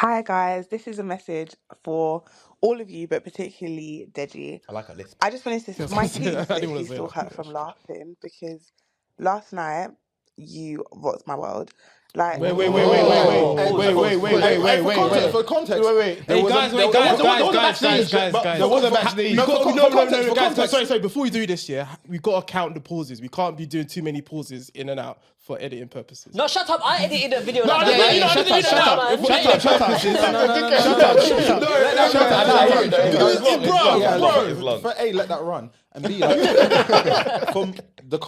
Hi guys, this is a message for all of you, but particularly Deji. I like a lisp. I just wanted to. My teeth I didn't literally want to say still that. hurt from laughing because last night you rocked my world. Like Wait. For context. Wait. Hey, guys. There was a backstage. No. Sorry. Before we do this, we gotta count the pauses. We can't be doing too many pauses in and out for editing purposes. No, shut up! I edited the video. Shut up. A, let that run, and B, like,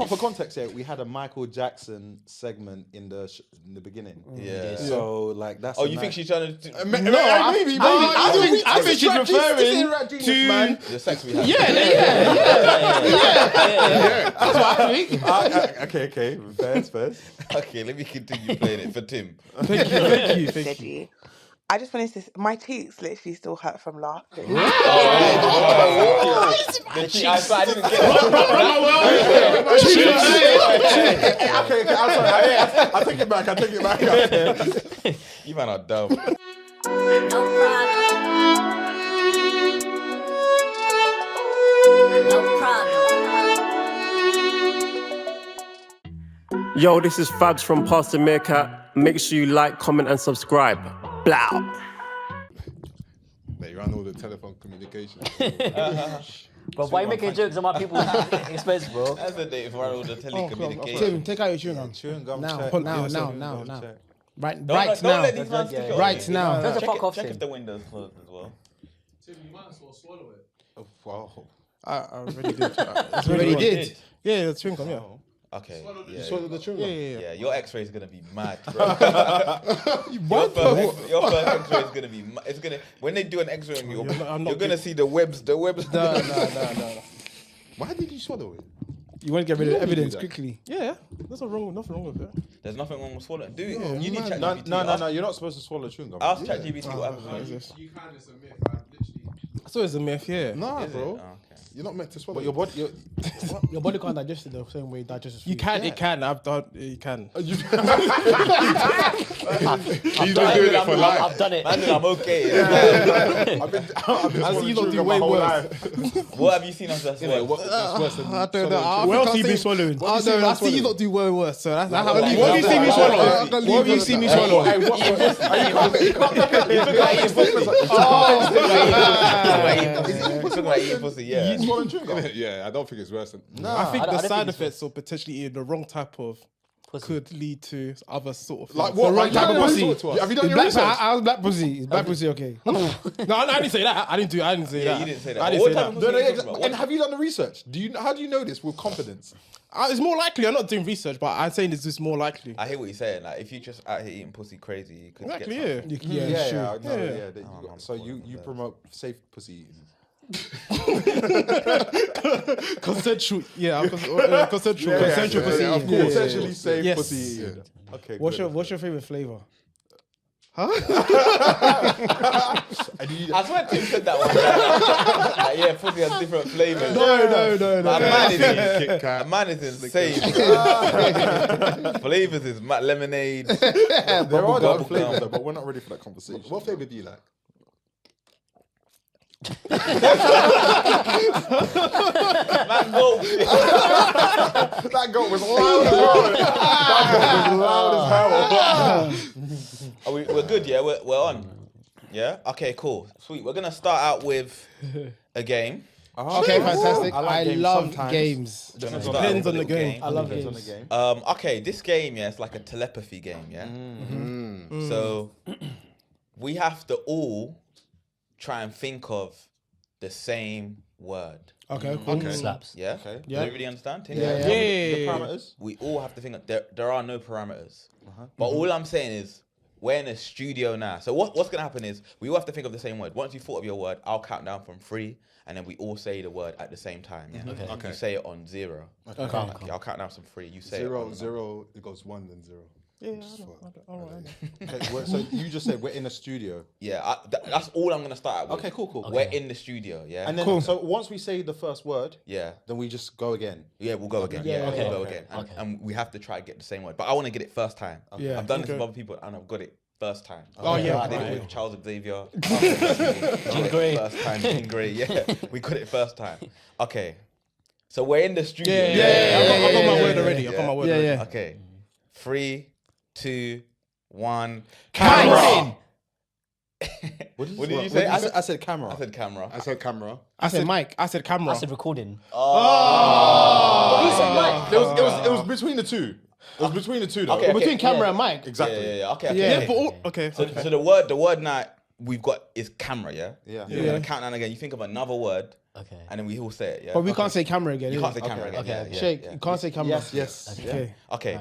for context here, we had a Michael Jackson segment in the beginning. Yeah. So like that's. Oh, you think she's trying to? Maybe. I think she's referring to The sex we had. Yeah. That's what I think. Okay. First. Okay, let me continue playing it for Tim. Thank you. Deji. I just wanted to. My cheeks literally still hurt from laughing. I didn't get Okay. I'm sorry. I take it back. You man are dumb. No problem. Yo, this is Fabs from Pastor Meerkat. Make sure you like, comment, and subscribe. Blow. They run all the telephone communication. But why are you making jokes on my people's expense, bro? That's the date for all the telecommunication. Tim, take out your chewing gum. Chewing gum. Now. Right Don't now. let these man stick it on Right you. now. Shut the fuck off, Check Tim. if the window's closed as well. Tim, you might as well swallow it. Oh, wow. I already did. Already did. Yeah, the chewing gum. Yeah. Okay. You swallow the chewing gum? Yeah, your X-ray is gonna be mad, bro. Your first X-ray is gonna be. It's gonna when they do an X-ray on you, you're gonna see the webs. No. Why did you swallow it? You want to get rid of evidence that. quickly. Yeah, there's nothing wrong with it. There's nothing wrong with swallowing. Do you man. need ChatGPT? No. You're not supposed to swallow chewing gum. Ask ChatGPT what happens. You can, it's a myth. I literally. I thought it was a myth, yeah. Nah, bro. Oh, okay. You're not meant to swallow. But your body. Your body can't digest it the same way it digests food. You can, it can. I've done it can. He's been doing it for life. I've done it. Man, I'm okay. I've been I see you don't do way worse. What have you seen us that's worse? What's worse than I don't know. What else have you been swallowing? I see you not do way worse. So that's how. What have you seen me swallow? What have you seen me swallow? Hey, what? Talking about eating pussy, yeah. You swallowing chewing gum? Yeah, I don't think it's worse than. I think I the don't side think it's effects of potentially eating the wrong type of could lead to other sort of Like things. what? The wrong type of pussy. Have you done your Black, research? I was black pussy. Is black pussy okay? No, I didn't say that. I didn't say Yeah, that. you didn't say that. I didn't What say type that. of No, pussy are you talking about? and have you done the research? How do you know this with confidence? It's more likely. I'm not doing research, but I'm saying it's just more likely. I hear what you're saying. Like, if you just out here eating pussy crazy, you could Exactly, get yeah. Yeah. So you promote safe pussy eating. Consensual, consensual pussy. Of eating. course, essentially safe Yes. pussy eating. Okay. What's good. your favorite flavor? I swear Tim said that one. Like, yeah, pussy has different flavors. No. Man is insane. Flavors is lemonade. There are other bubble flavors gum. though, but we're not ready for that conversation. What flavor do you like? Man, go. That goat was loud as hell. We're good, yeah? We're on. Yeah? Okay, cool. Sweet. We're going to start out with a game. Okay, fantastic. I like I games love sometimes. games. Depends Depends on the game. I love Depends on games. the game. Okay, this game, yeah, it's like a telepathy game, yeah? So we have to all try and think of the same word. Okay, cool. Slaps. Yeah? Okay. Yeah. Does everybody understand? Yeah. The parameters. We all have to think of, there are no parameters. But all I'm saying is, we're in a studio now. So what's going to happen is, we all have to think of the same word. Once you've thought of your word, I'll count down from 3, and then we all say the word at the same time. Yeah? Okay. You say it on 0. Okay. I'll count down from 3. You say it Zero, on zero. It goes 1 then 0. Yeah, all right. Okay, so you just said we're in a studio. Yeah, that's all I'm going to start with. Okay, cool. We're in the studio, yeah? And then, so once we say the first word, Yeah. then we just go again. Yeah, we'll go again. Yeah, We'll go okay. again. And we have to try to get the same word. But I want to get it first time. Yeah, I've done this okay. with other people and I've got it first time. Oh, yeah, I did right. it with Charles Xavier. Jean Grey. First time, Jean Grey. Yeah, we got it first time. Okay, so we're in the studio. I got my word already. I got my word already. yeah. Okay, 3, 2, 1. Camera. What did you say? I said camera. I said camera. I said camera. I said mic. I said camera. I said recording. He said mic. It was between the two. It was between the two though. Okay, Between camera and mic. Exactly. Yeah. Okay. Yeah, but all, okay. So the word now we've got is camera. Yeah. Yeah. We're gonna count down again. You think of another word, Okay. and then we all say it. Yeah. But we can't say camera again. You innit? can't say camera again. Okay, Yeah, okay. yeah, Shake. yeah. You can't say camera. Yes. Okay. Okay.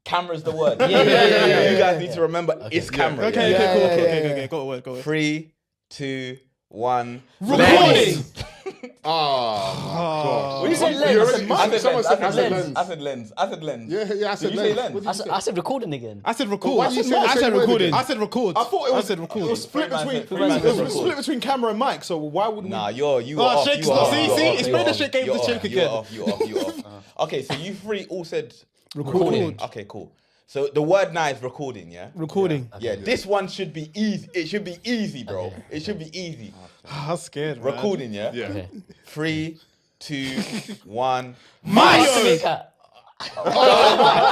Camera's the word. Yeah. You guys need to remember it's camera. Okay. yeah? Okay. Cool. yeah, Okay. Go away. 3, 2, 1. Recording. Oh, When you say lens, I said lens. Yeah, I said Did you say lens. lens? I said recording again. I said record. why you say the I same said word recording. again? I said record. I thought it was, said record. It was split between. Three man said It was record. split between camera and mic. So why would we? Nah, you are Oh, off. Shake's you are not- off, see, you are see, off, it's you made are the off, shake game you to are shake off, again. You off. Okay, so you three all said Recording. Okay, cool. So the word now is recording, yeah? Recording. Yeah, this one should be easy. It should be easy, bro. It should be easy. I'm scared. Man. Recording, yeah? Yeah. Okay. 3, 2, 1. Meerkat.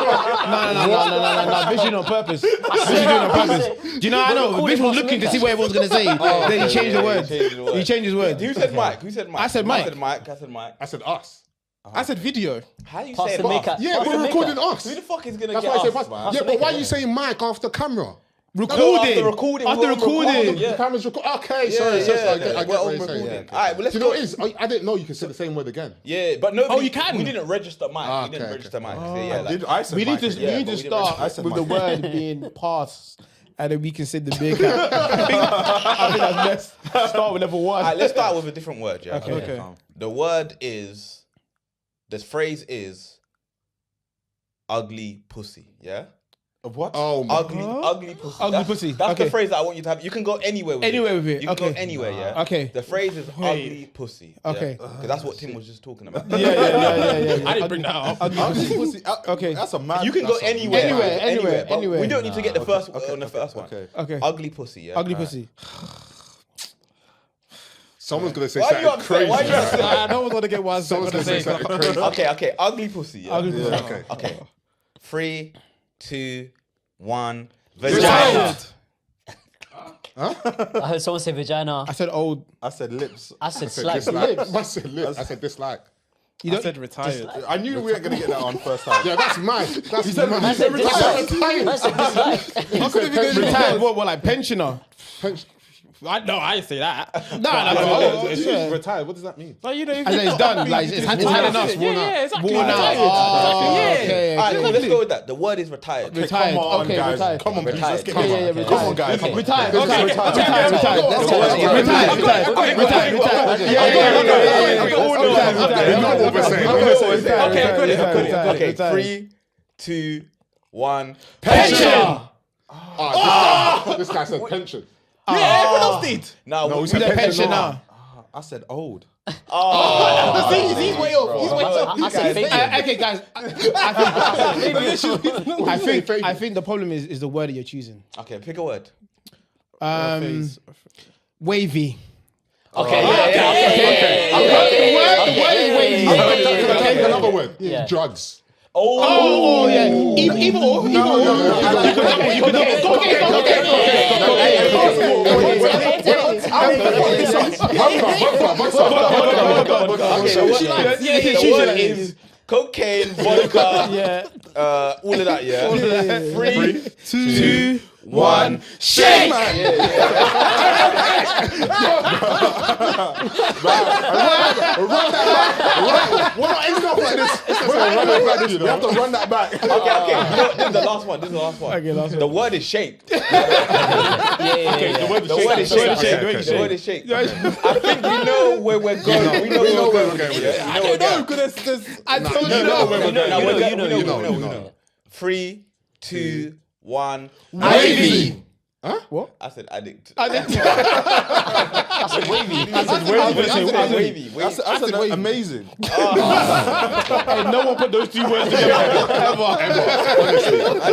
No. Vish doing it on purpose. Vish doing it on purpose. Do you know? I know. Vish was looking to see what everyone's gonna say. Then he changed the word. He changed his word. Who said Mike? Who said Mike? I said Mike. I said Mike. I said us. I said video. How you Pass say the it? Meerkat. Yeah, Pass we're the recording Meerkat. us. Who the fuck is gonna That's get why I us, said man? yeah, but why are you saying mic after camera? Recording. after recording, After we're on recording. The camera's recording. Okay, sorry. I get We're what on you're saying. recording. Yeah. All right, well, let's Do you know go. what it is? I didn't know you could say the same word again. Yeah, but no. Oh, you can? We didn't register Mike. Ah, we didn't okay, register okay. Mike. So, yeah, like, I said We need mic to again. Yeah, we need but to we didn't start register. with the I word being passed, and then we can say the Meerkat. I think that's best. Start with level one. all right, let's start with a different word. Yeah. Okay. The word is. The phrase is. Ugly pussy. Yeah. Of what? Oh my Ugly pussy. Ugly That's- pussy, That's okay. the phrase that I want you to have. You can go anywhere with Anywhere it. with it, You can go okay. anywhere, yeah. Okay. The phrase is ugly pussy. Okay. Because that's what Tim was just talking about. Yeah. I didn't bring that up. Ugly pussy. Okay. That's a mad. You can go that's a anywhere. mad- Anywhere. but We don't need to get the first on the first one. Okay. Okay. Ugly pussy, yeah. Ugly pussy. Someone's gonna say Why are you something upset? crazy. Why are you upset? I don't want to get what I'm Someone's gonna gonna say say. something crazy. Okay. Ugly pussy, yeah. Ugly pussy. Okay. Okay. 3, 2, 1. Vagina. I heard someone say vagina. I said old. I said lips. I said Dislike. slight. I said lips. I said dislike. I said retired. I knew we weren't gonna get that on first time. Yeah, that's mine. That's mine. I said Retired. dislike. I said dislike. How could it be retired? What, like pensioner? Pension. I didn't say that. It's retired. What does that mean? Like, you know, and then it's done. Like it's had enough. Yeah, exactly. Worn out. Okay. All right, cool. Let's go with that. The word is retired. Retired. Come on, Okay, guys. retired. Come on, please. Let's get Yeah, it. retired. Come on, guys. Come on. Retired. Let's Okay. go. Retired. Retired. Let's go. Okay, 3, 2, 1. Pension. This guy said pension. Yeah, everyone else did. No, we He's a pensioner. I said old. He's way off. He's way off. I said fake. Okay, guys. I think the problem is the word that you're choosing. Okay, pick a word. Wavy. Okay. Can I take another word? Yeah. Drugs. Oh yeah. Even The word is cocaine, vodka, all of that, yeah. 3, 2, 1. shake. We're not ending up like this. We're not ending up like this. You have to run that back. Okay. You know what? This is the last one. Okay, last one. The word is shaped. Yeah. The word is shaped. The word is shaped. I think we know where we're going. We know where we're going. I don't know because I don't know. You know. 3, 2, 1. Wavy. Huh? What? I said addict. I said wavy. Wavy. That's amazing. Hey, no one put those two words together ever. I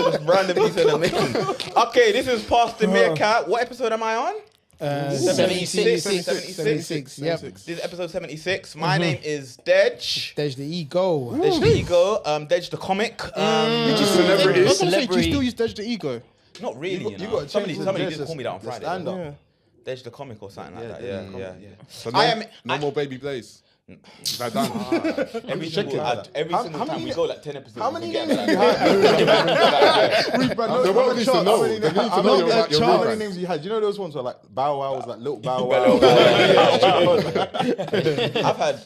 just randomly said amazing. Okay, this is past the Meerkat. What episode am I on? 76. 76. Yep. This is episode 76. My name is Dej. There's the ego. Dej the Ego. Dej the comic. Celebrity. Do you still use Dej the Ego? Not really. You got to Somebody change did the call me that on the Friday. stand up. Yeah. Dej the comic or something like that. Yeah. So I no more Baby Blaze. Is that done? Every single time we go like 10 episodes. How many we get names like do you have? The world needs to know. They need to know about your How many rebrand. names you had? Do you know those ones were like Bow Wow was like Little Bow Wow?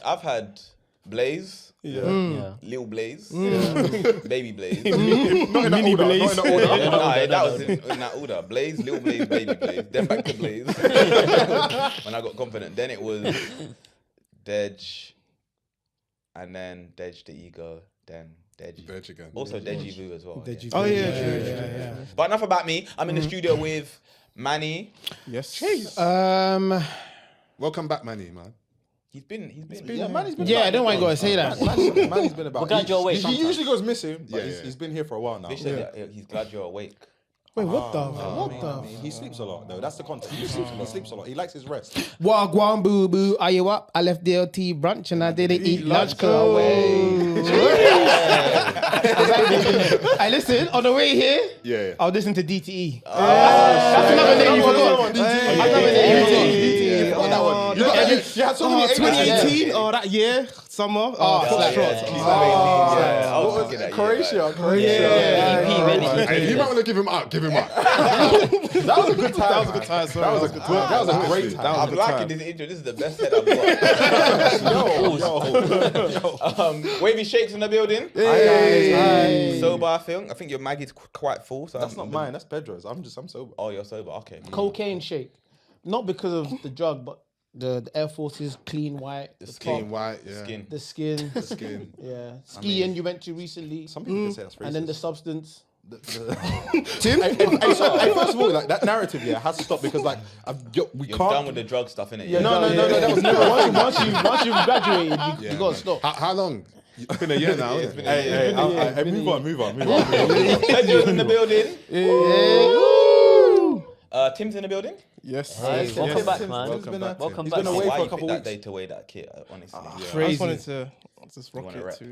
I've had Blaze. Yeah. Lil Blaze, Baby Blaze. Mini Blaze. That was in that order. Blaze, Lil Blaze, Baby Blaze. Then back to Blaze. When I got confident. Then it was Dej. And then Dej the Ego. Then Deji. Dej again. Also Deji Vu as well. Deji Oh Vu. yeah. But enough about me. I'm in the studio with Manny. Yes. Welcome back, Manny, man. He's been. Yeah, Manny's been. Yeah, I don't want to go and say that. Manny's been about. We're glad you're awake He sometimes. usually goes missing, but Yeah. he's been here for a while now. Vish said that he's glad you're awake. Wait, what the? He sleeps a lot, though. That's the context. He sleeps a lot. He likes his rest. Wagwan boo boo, are you up? I left DLT brunch and I didn't eat lunch. Go Hey, listen, on the way here, Yeah. I'll listen to DTE. That's another name you forgot. Another name you forgot. That one. You had so many 2018 or that year, summer. Croatia. Hey, you might want to give him up. Give him up. That was a good time. That was a good time. That was a great time. I'm liking this intro. This is the best set I've got. Wavy Shakes in the building. Hey. Sober, I think your Maggie's quite full. So That's not mine. That's Pedro's. I'm sober. Oh, you're sober. Okay. Cocaine shake. Not because of the drug, but the Air Force is clean white. The Skin top, white, yeah. Skin. the skin. Skin. Yeah. Skiing you went to recently. Some people can say that's racist. And then the substance. Tim? First of all, like that narrative, has to stop because we You're can't. done with the drug stuff, innit? No. That was never. Once you graduated, you gotta stop. How long? It's been a year now. Isn't it? Hey, move on. Pedro's in the building. Tim's in the building. Yes. Hey, welcome back, man. Welcome back. Welcome He's back. been away Why for a you couple picked that weeks. day to wear that kit? Honestly. I just wanted to just rock wanna it. rep. To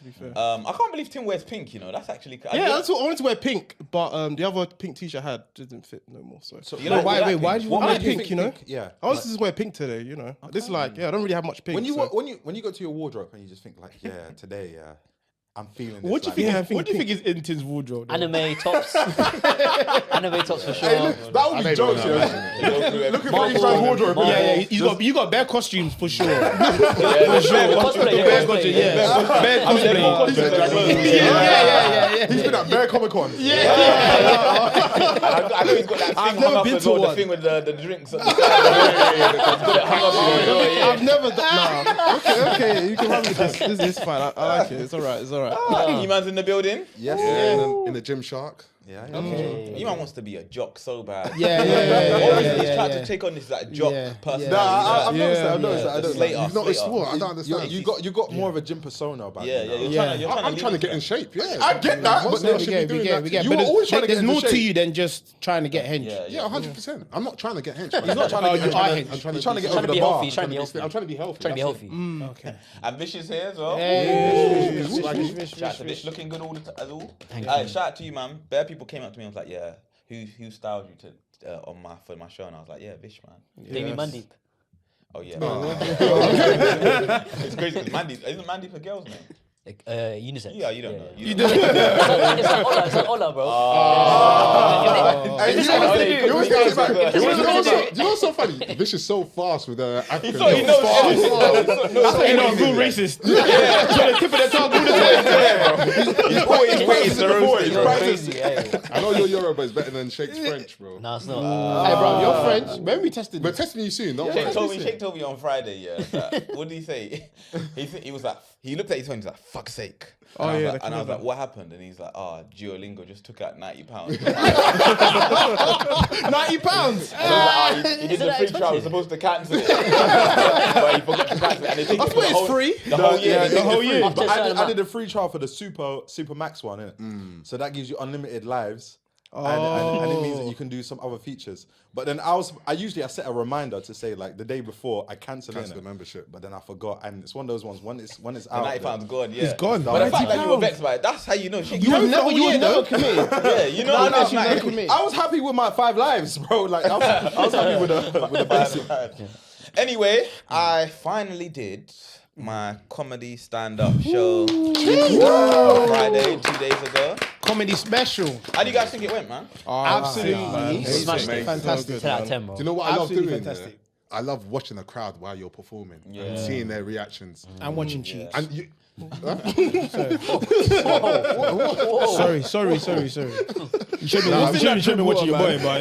be fair. I can't believe Tim wears pink. You know, that's actually. Yeah, that's what I wanted to wear pink, but the other pink t-shirt I had didn't fit no more. So You like- Why you like why pink? do you What want I made like you pink, think you know. pink? Yeah. I was just wear pink today, you know. This I don't really have much pink. When you so. when you go to your wardrobe and you just think like, today, I'm feeling. This, What do you think? What do you think is in Tim's wardrobe? though? Anime tops. Anime tops for sure. That would be jokes, Look at Manny's wardrobe. Yeah, you got bare costumes for sure. Cosplay. Bare costumes, bare cosplay. He's been at Bear Comic Con. I know he's got that thing hung up as well, the thing with the drinks. I've never done. Nah. Okay, you can run with this. This is fine. I like it. It's alright. Eman's in the building. Yes. In the Gym Shark. Yeah. Eman wants to be a jock so bad. Yeah. He's trying to take on this like jock personality. Nah, I've noticed that. I've noticed that. I don't Slater. You've noticed Slater. what? I don't understand. You got more of a gym persona about Yeah, you. you're trying I'm to trying to get in shape. Yeah, I get that, but then We get. You But were always trying to get there's into more to shape. you than just trying to get hench. Yeah, 100%. I'm not trying to get hench. He's not trying to get. are He's hench. trying to get Trying over to the be bar. healthy. Trying to be healthy. I'm trying to be healthy. Trying to be healthy. Okay. And Vish is here as well. Shout out to Vish, looking good all the time as all. Shout out to you, man. Bare people came up to me and was like, yeah, who styled you to for my show? And I was like, yeah, Vish, man. Damien Mandeep. Oh yeah. It's crazy because Mandeep isn't Mandeep a girl's name? Unisex. Yeah, you don't know. It's like Ola, bro. You know what's so funny? This is so fast with the African. He knows everything. You know, I'm real racist. So the tip of the tongue all the time. He's always waiting to roast it, bro. Crazy, hey. I know your Yoruba is better than Shake's French, bro. Nah, it's not. Hey, bro, you're French. When we tested We're this, testing you soon, don't Shake worry. told me on Friday, that, what did he say? He was like, he looked at his phone, he's like, fuck's sake. Oh, And I was yeah, like, the and I was cover. like, what happened? And he's like, Duolingo just took out £90. £90. He did the free trial. I was supposed to cancel it, but he forgot to cancel it. And they think I thought it's free. The whole year. the whole year. After But a certain I did amount. a free trial for the Super Max one, innit? So that gives you unlimited lives. And it means that you can do some other features. But then I usually set a reminder to say like the day before I cancel Cancel it, the membership. but then I forgot, and it's one of those ones when it's The out. £90 gone, yeah. It's gone. But the fact that you were £90. vexed by it, that's how you know. You were never committed. Yeah, you know. No, that's you not- never committed. I was happy with my 5 lives, bro. Like I was happy with the basic. Anyway, I finally did my comedy stand-up show Friday, 2 days ago. Comedy special. How do you guys think it went, man? Absolutely. Smashed it. Fantastic. 10 out of 10, bro. Do you know what I love Absolutely doing? fantastic. I love watching the crowd while you're performing and seeing their reactions. I'm watching cheeks. And you, Sorry. You should be watching your boy, but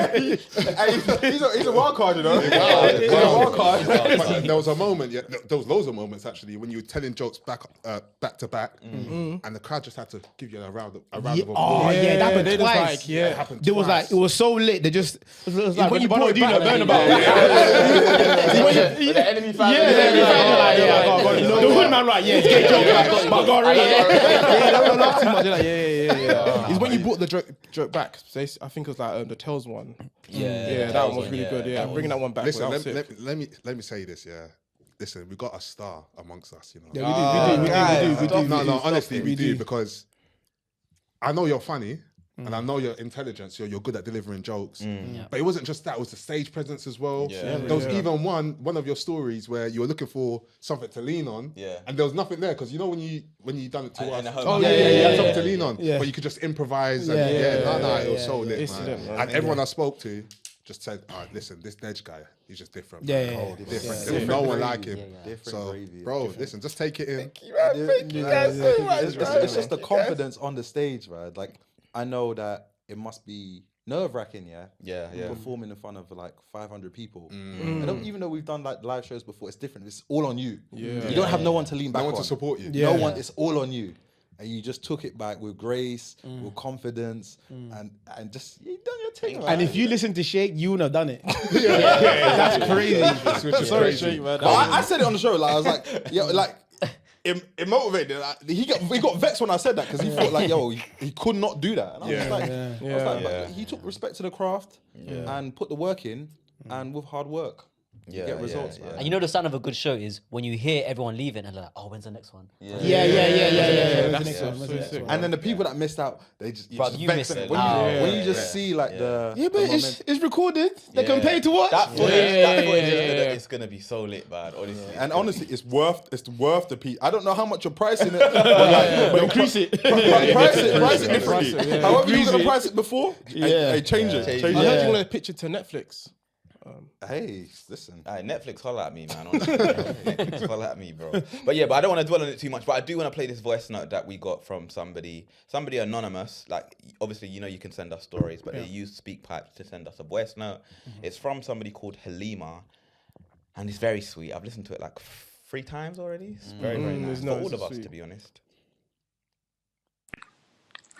Hey, he's a wild card, you know. He's a wild card. but there was a moment, there was loads of moments actually, when you were telling jokes back to back, and the crowd just had to give you a round of applause. Oh yeah, that happened they just twice. like, yeah. It happened There was twice. like, it was so lit. They just, it was like When you what brought do you it back, burn about? With the enemy fan. The hood man like, yeah, it's gay joke, but I got it. Yeah, they don't laugh too much. They're like, yeah. It's when you brought the joke back. So I think it was like the Tails one. Yeah, that one was really good. Yeah, bringing that one back. Listen, was sick. let me say this, yeah. Listen, we got a star amongst us, you know. Yeah, we do. No, honestly, we do, because I know you're funny. And I know you're intelligent, you're good at delivering jokes. But it wasn't just that, it was the stage presence as well. There was even one of your stories where you were looking for something to lean on, and there was nothing there, because you know when you done it to us, you had something to lean on, but you could just improvise. It was so lit, man. And everyone I spoke to just said, listen, this Nedge guy, he's just different. Different. There's no one like him. So, bro, listen, just take it in. It's just the confidence on the stage, man. Like, I know that it must be nerve-wracking, performing in front of like 500 people. Even though we've done like live shows before, it's different. It's all on you. You don't have no one to lean back on. No one to support you. No one. It's all on you. And you just took it back with grace, with confidence, and just you done your thing. And if you listen to Sheikh, you would have done it. That's crazy. Sorry, Sheikh, man. I said it on the show. Like I was like, it motivated. Like, he got vexed when I said that, because he felt like, he could not do that. And I was like, but he took respect to the craft and put the work in, and with hard work, you get results. Man. And you know the sound of a good show is when you hear everyone leaving and they're like, oh, when's the next one? Yeah. And then the people that missed out, they just you vex missed them. it. When you just see like the But it's recorded. They can pay to watch. That footage is gonna be so lit, man. Honestly, and honestly, it's worth the piece. I don't know how much you're pricing it, but Increase it. price it differently. However you were gonna price it before, hey, change it. I heard you want to pitch it to Netflix. Hey, listen. Netflix, holla at me, man. Honestly. Netflix, holla at me, bro. But I don't want to dwell on it too much. But I do want to play this voice note that we got from somebody anonymous. Like, obviously, you can send us stories, but they use SpeakPipe to send us a voice note. It's from somebody called Halima, and it's very sweet. I've listened to it like 3 times already. It's very, very nice for all of us, to be honest.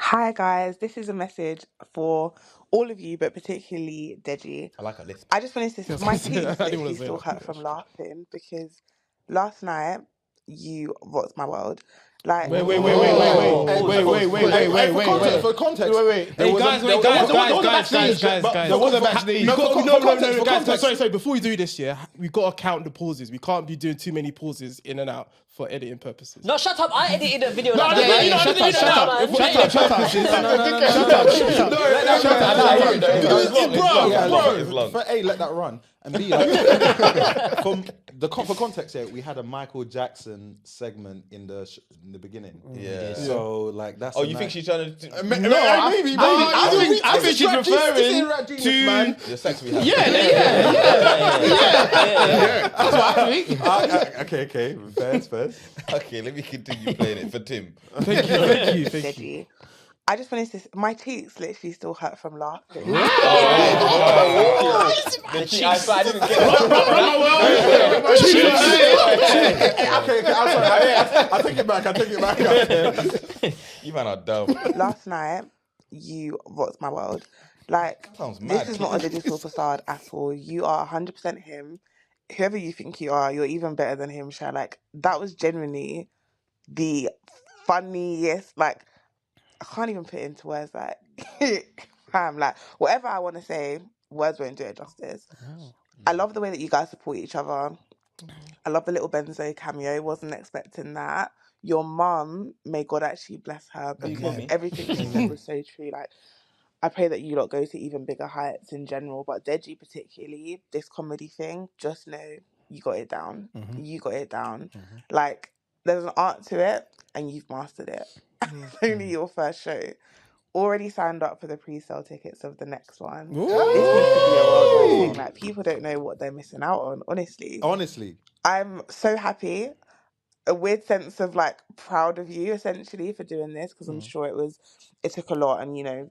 Hi guys, this is a message for all of you, but particularly Deji. I like a lisp. I just wanted to say, my teeth I didn't wanna literally say still that. hurt from laughing, because last night you rocked my world. Like, Wait. For context. Hey, guys. There was a backstage. No, guys. Sorry. Before we do this, we got to count the pauses. We can't be doing too many pauses in and out for editing purposes. No, shut up. I edited a video. Bro, A, let that run, and B, like, for context here, we had a Michael Jackson segment in the beginning. So like that's. Oh, you think she's trying to? No, maybe. I think she's referring to The sex we had. That's what I think. Okay. First. Okay, let me continue playing it for Tim. Thank you. Deji. I just finished this. My cheeks literally still hurt from laughing. The cheeks. I didn't get Okay, I'm sorry. I take it back. You man are dumb. Last night, you rocked my world. Like, Sounds mad. this is not a digital facade at all. You are 100% him. Whoever you think you are, you're even better than him, Sha. Like, that was genuinely the funniest. Like, I can't even put it into words. Like, fam, like, whatever I want to say, words won't do it justice. I love the way that you guys support each other. I love the little Benzo cameo. Wasn't expecting that. Your mum, may God actually bless her, because everything she said was so true. Like, I pray that you lot go to even bigger heights in general, but Deji particularly, this comedy thing, just know you got it down. You got it down. Like, there's an art to it, and you've mastered it. It's only your first show. Already signed up for the pre-sale tickets of the next one. This needs to be a worldwide thing. Like, people don't know what they're missing out on, honestly. I'm so happy. A weird sense of like proud of you essentially for doing this, because I'm sure it took a lot, and you know,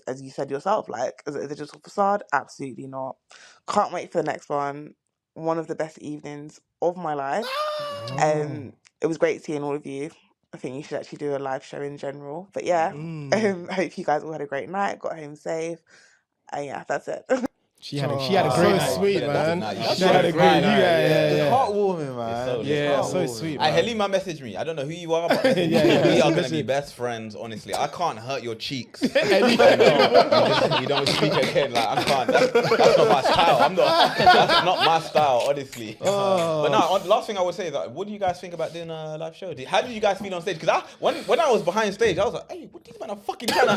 as you said yourself, like, is it a digital facade? Absolutely not. Can't wait for the next one. One of the best evenings of my life. It was great seeing all of you. I think you should actually do a live show in general. But yeah, I hope you guys all had a great night, got home safe. And yeah, that's it. She had a great night. Sweet, man. She had a great night. It's heartwarming, man. Yeah, so sweet, man. Halima messaged me. I don't know who you are, but we are going to be best friends, honestly. I can't hurt your cheeks. You don't speak again. Like, I can't. That's not my style. That's not my style, honestly. But no, last thing I would say is, what do you guys think about doing a live show? How did you guys feel on stage? Because when I was behind stage, I was like, hey, what these men are fucking trying to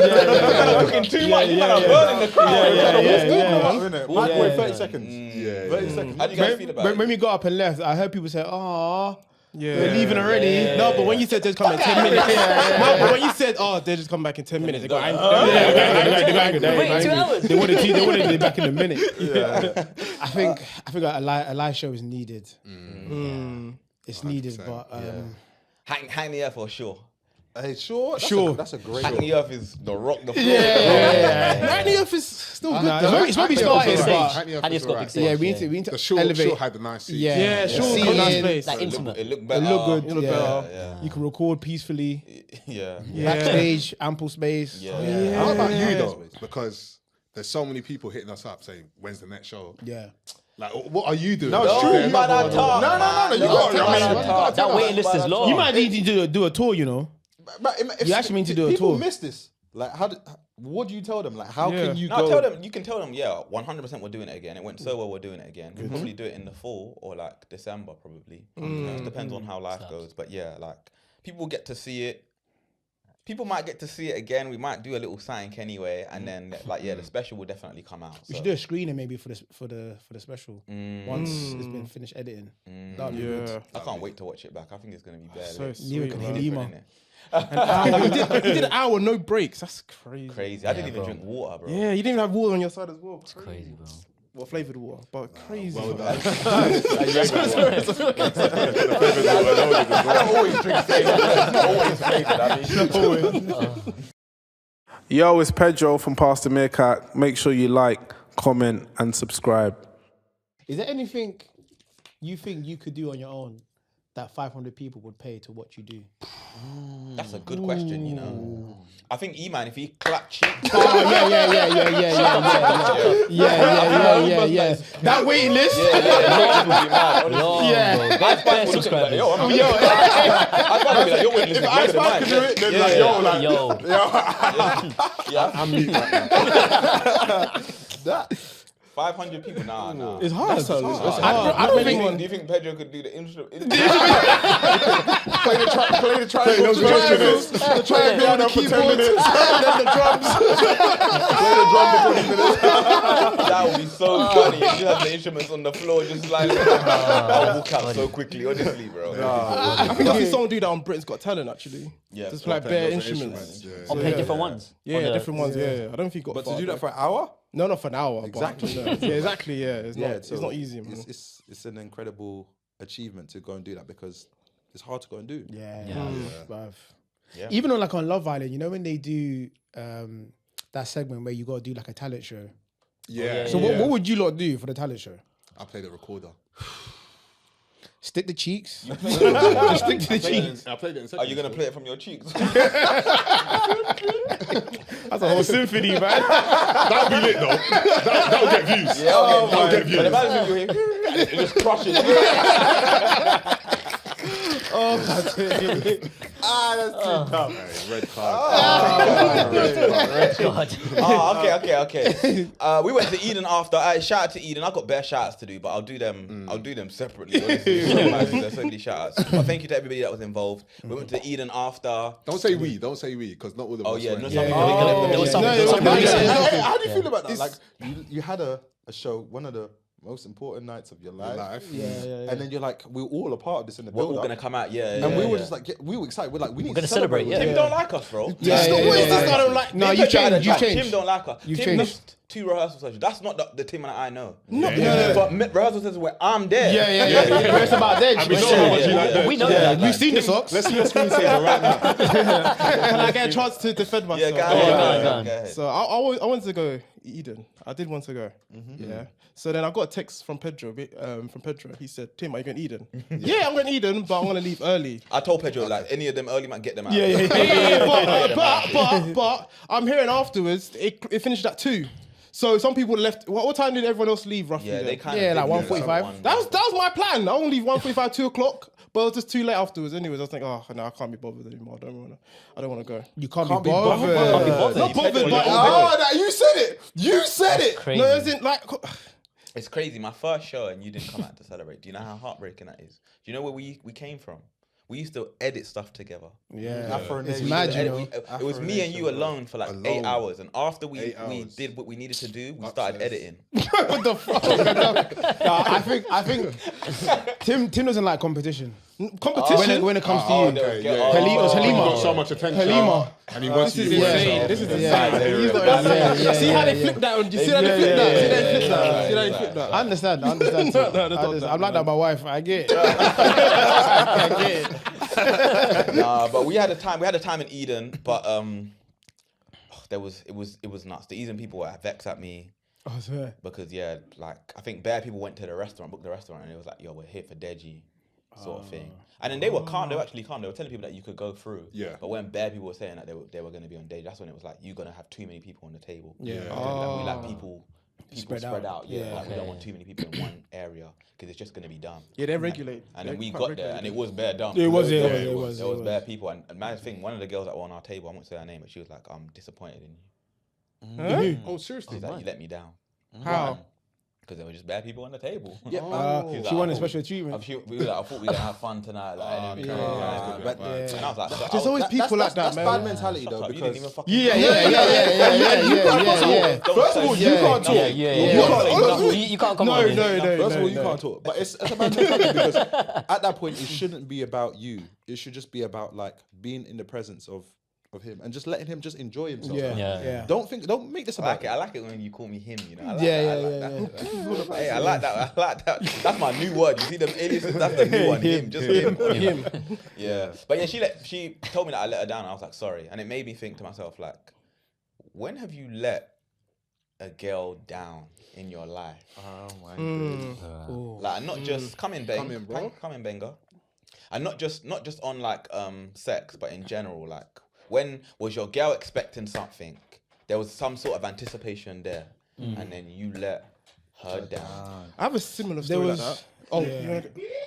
looking too much. These men are burning the crowd. Microwave 30 seconds. 30 seconds. How do you guys feel about it? When we got up and left, I heard people say, "Oh, we're leaving already." No, but when you said they'd come in 10 minutes, no, but when you said, "Oh, they just come back in 10 minutes," they got angry. Wait, 2 hours? They wanted to be back in a minute. I think a live show is needed. It's needed, but Hang the air for sure. Hey, sure. That's a great Hang the earth is the rock, the floor. Hang the earth is still good. It's maybe started, but Handy's got big stage. yeah, we need to The Shaw elevate. had the nice seats. Yeah, Sure, seating, nice place. Like intimate. It looked It better. look good. You look better. Yeah. You can record peacefully. Yeah. Backstage, ample space. Yeah. How about you though? Because there's so many people hitting us up saying, "When's the next show?" Yeah. Like, what are you doing? No, it's true. You might not talk. No. You got That waiting list is long. You might need to do a tour, you know. You actually mean to do a people tour. miss this. Like, what do you tell them? Like, how can you No, go? you can tell them, yeah, 100% we're doing it again. It went so well, we're doing it again. We'll probably do it in the fall or like December, probably. It depends on how life goes. But yeah, like, people get to see it. People might get to see it again. We might do a little sign anyway, and then like, yeah, the special will definitely come out. We should do a screening maybe for the special once it's been finished editing. That'd be good. I can't wait to watch it back. I think it's gonna be better. So Neither can Halima. An hour. You did an hour, no breaks. That's crazy. Crazy. I didn't even drink water, bro. Yeah, you didn't even have water on your side as well. It's crazy, bro. Well, flavoured water, but crazy. Well done. I don't always drink flavored. It's not always flavored. I mean, Yo, it's Pedro from Pastor Meerkat. Make sure you like, comment, and subscribe. Is there anything you think you could do on your own that 500 people would pay to watch you do? that's a good question, you know. I think Eman, if he clapped cheeks. Oh, yeah. That waiting list? Bare subscribers. Yo, I'm yo. I can't be like, your waiting list is bigger than mine. do it, then like, yo, like, Yeah. I'm mute right now. 500 people, nah. It's hard. I don't think Do you think Pedro could do the instrument? Play the triangle. The triangle for 10 minutes. Then the drums. Play the drum for 20 minutes. That would be so funny. You just have the instruments on the floor, just like, I'll walk out so quickly, honestly, bro. I think I've seen someone do that on Britain's Got Talent, actually. Yeah. Just like bare instruments. I'll play different ones. Yeah, different ones, yeah. I don't think he got But far, to do that for an hour? No, not for an hour. Exactly. But, yeah, exactly, yeah. It's so not easy, man. It's an incredible achievement to go and do that because it's hard to go and do. Yeah. Yeah. Bruv. Yeah. Even on like on Love Island, you know when they do that segment where you got to do like a talent show. Yeah. So what would you lot do for the talent show? I play the recorder. Stick the cheeks. Just stick to the cheeks. I played it in Are you gonna play it from your cheeks? That's a whole symphony, man. That'll be lit though. That'll get views. Yeah, okay. That'll get views. But imagine if you're just crushing. That's too dumb. Red card. Okay. We went to Eden after. Shout out to Eden. I've got bare shout outs to do, but I'll do them. I'll do them separately. Honestly. There's so many shout outs. But thank you to everybody that was involved. We went to Eden after. Don't say we, because not all of us. Oh yeah, went. How do you feel about that? Like you had a show, one of the most important nights of your life. And then you're like, we're all a part of this in the We're build all gonna come out, and we were just like, we were excited. We're like, we need to celebrate. Tim don't like us, bro. What is this? I don't like. No, you changed. You changed. Tim don't like us. You Tim changed. missed 2 rehearsal sessions. That's not the Tim that I know. No. But rehearsal sessions where I'm there. Yeah. It's about that. We know how much you like that. We know that. You've seen the socks. Let's see your screensaver right now. Can I get a chance to defend myself? Yeah, go ahead. So I wanted to go Eden. I did want to go. Yeah. So then I got a text from Pedro. He said, "Tim, are you going to Eden?" Yeah, I'm going to Eden, but I'm going to leave early. I told Pedro like any of them early man get them out. But I'm hearing afterwards it finished at 2. So some people left. What time did everyone else leave roughly? Yeah, then? they kind of like 1:45. That was my plan. I only leave 1:45, 2 o'clock. But it was just too late afterwards. Anyways, I was like, oh no, I can't be bothered anymore. I don't want to go. You can't be bothered. Not bothered, but you said it. You said it. Crazy. no, as in like. It's crazy. My first show and you didn't come out to celebrate. Do you know how heartbreaking that is? Do you know where we came from? We used to edit stuff together. Yeah, it's We mad, used to you edit- know. It was me and you alone for like 8 hours, and after we did what we needed to do, we started editing. What the fuck? I think Tim doesn't like competition. Competition when it comes to you. Halima. Got so much attention. Halima. And he wants This you. is insane. This is insane. See how they flip that? You see how they flip that? I understand. I'm like that. My wife. I get it. I get it. Nah, but we had a time in Eden, but it was nuts. The Eden people were vexed at me. Oh, sorry. Because like I think bare people went to the restaurant, booked the restaurant, and it was like, yo, we're here for Deji. Sort of thing. And then they were calm, they were actually calm. They were telling people that you could go through. Yeah. But when bare people were saying that they were going to be on stage, that's when it was like, you're going to have too many people on the table. Yeah. We like people spread out. Yeah. Like, we don't want too many people in one area because it's just going to be dumb. Yeah, they regulate. And then we got there and it was bare dumb. It was. There was bare people. And man's thing, one of the girls that were on our table, I won't say her name, but she was like, I'm disappointed in you. Huh? Oh, seriously? She's like, you let me down. How? Because there were just bad people on the table. Yeah. She wanted special treatment. I thought we were going to have fun tonight. Like, and I was like, there's always people like that, man. That's bad mentality, though. Because yeah. First of all, you can't talk. You can't come on. First of all, you can't talk. But it's a bad mentality because at that point, it shouldn't be about you. It should just be about like being in the presence of him and just letting him just enjoy himself. Yeah. Don't make this about I like it when you call me him, you know. I like that. That's my new word. You see them aliases, that's the new one. Him. Yeah. But yeah, she told me that I let her down. I was like, sorry. And it made me think to myself, like, when have you let a girl down in your life? Oh my goodness. Like, not just come in banger. And not just on like sex, but in general, like, when was your girl expecting something? There was some sort of anticipation there, and then you let her down. I have a similar story like that. Oh, yeah.